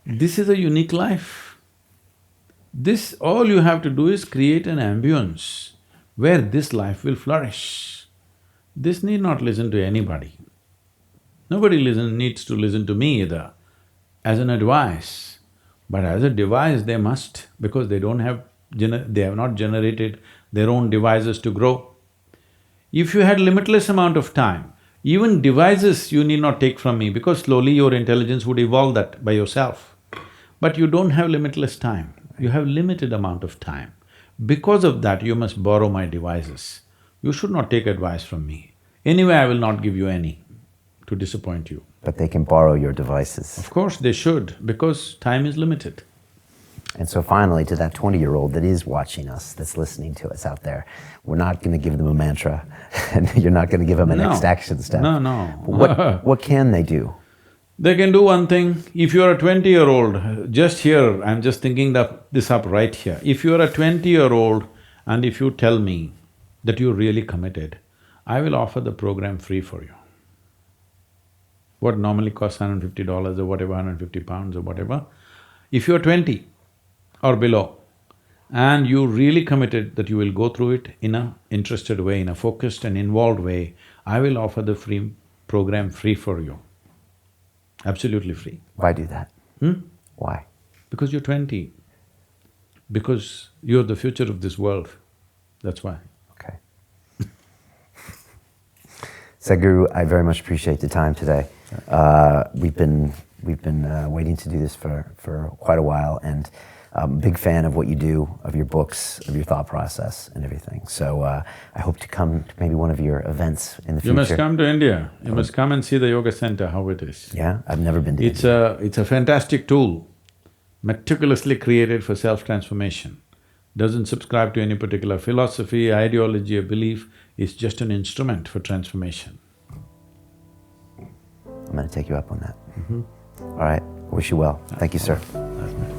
this is a unique life. This… all you have to do is create an ambience where this life will flourish. This need not listen to anybody. Nobody needs to listen to me either, as an advice. But as a device they must, because they don't have… they have not generated their own devices to grow. If you had limitless amount of time, even devices you need not take from me, because slowly your intelligence would evolve that by yourself. But you don't have limitless time, you have limited amount of time. Because of that, you must borrow my devices. You should not take advice from me. Anyway, I will not give you any to disappoint you. But they can borrow your devices. Of course they should, because time is limited. And so finally, to that 20-year-old that is watching us, that's listening to us out there, we're not going to give them a mantra, and you're not going to give them a next action step. No. What can they do? They can do one thing. If you're a 20-year-old, just here, I'm just thinking this up right here. If you're a 20-year-old and if you tell me that you're really committed, I will offer the program free for you. What normally costs $150 or whatever, £150 or whatever. If you're 20 or below and you really committed that you will go through it in a interested way, in a focused and involved way, I will offer the free program free for you. Absolutely free. Why do that? Why? Because you're 20. Because you're the future of this world, that's why. Okay. Sadhguru, I very much appreciate the time today. We've been waiting to do this for quite a while, and I'm a big fan of what you do, of your books, of your thought process and everything. So I hope to come to maybe one of your events in the future. You must come to India. You must come and see the yoga center, how it is. Yeah, I've never been to India. It's a fantastic tool, meticulously created for self-transformation. Doesn't subscribe to any particular philosophy, ideology or belief, it's just an instrument for transformation. I'm going to take you up on that. All right, wish you well. Thank you, sir. That's nice.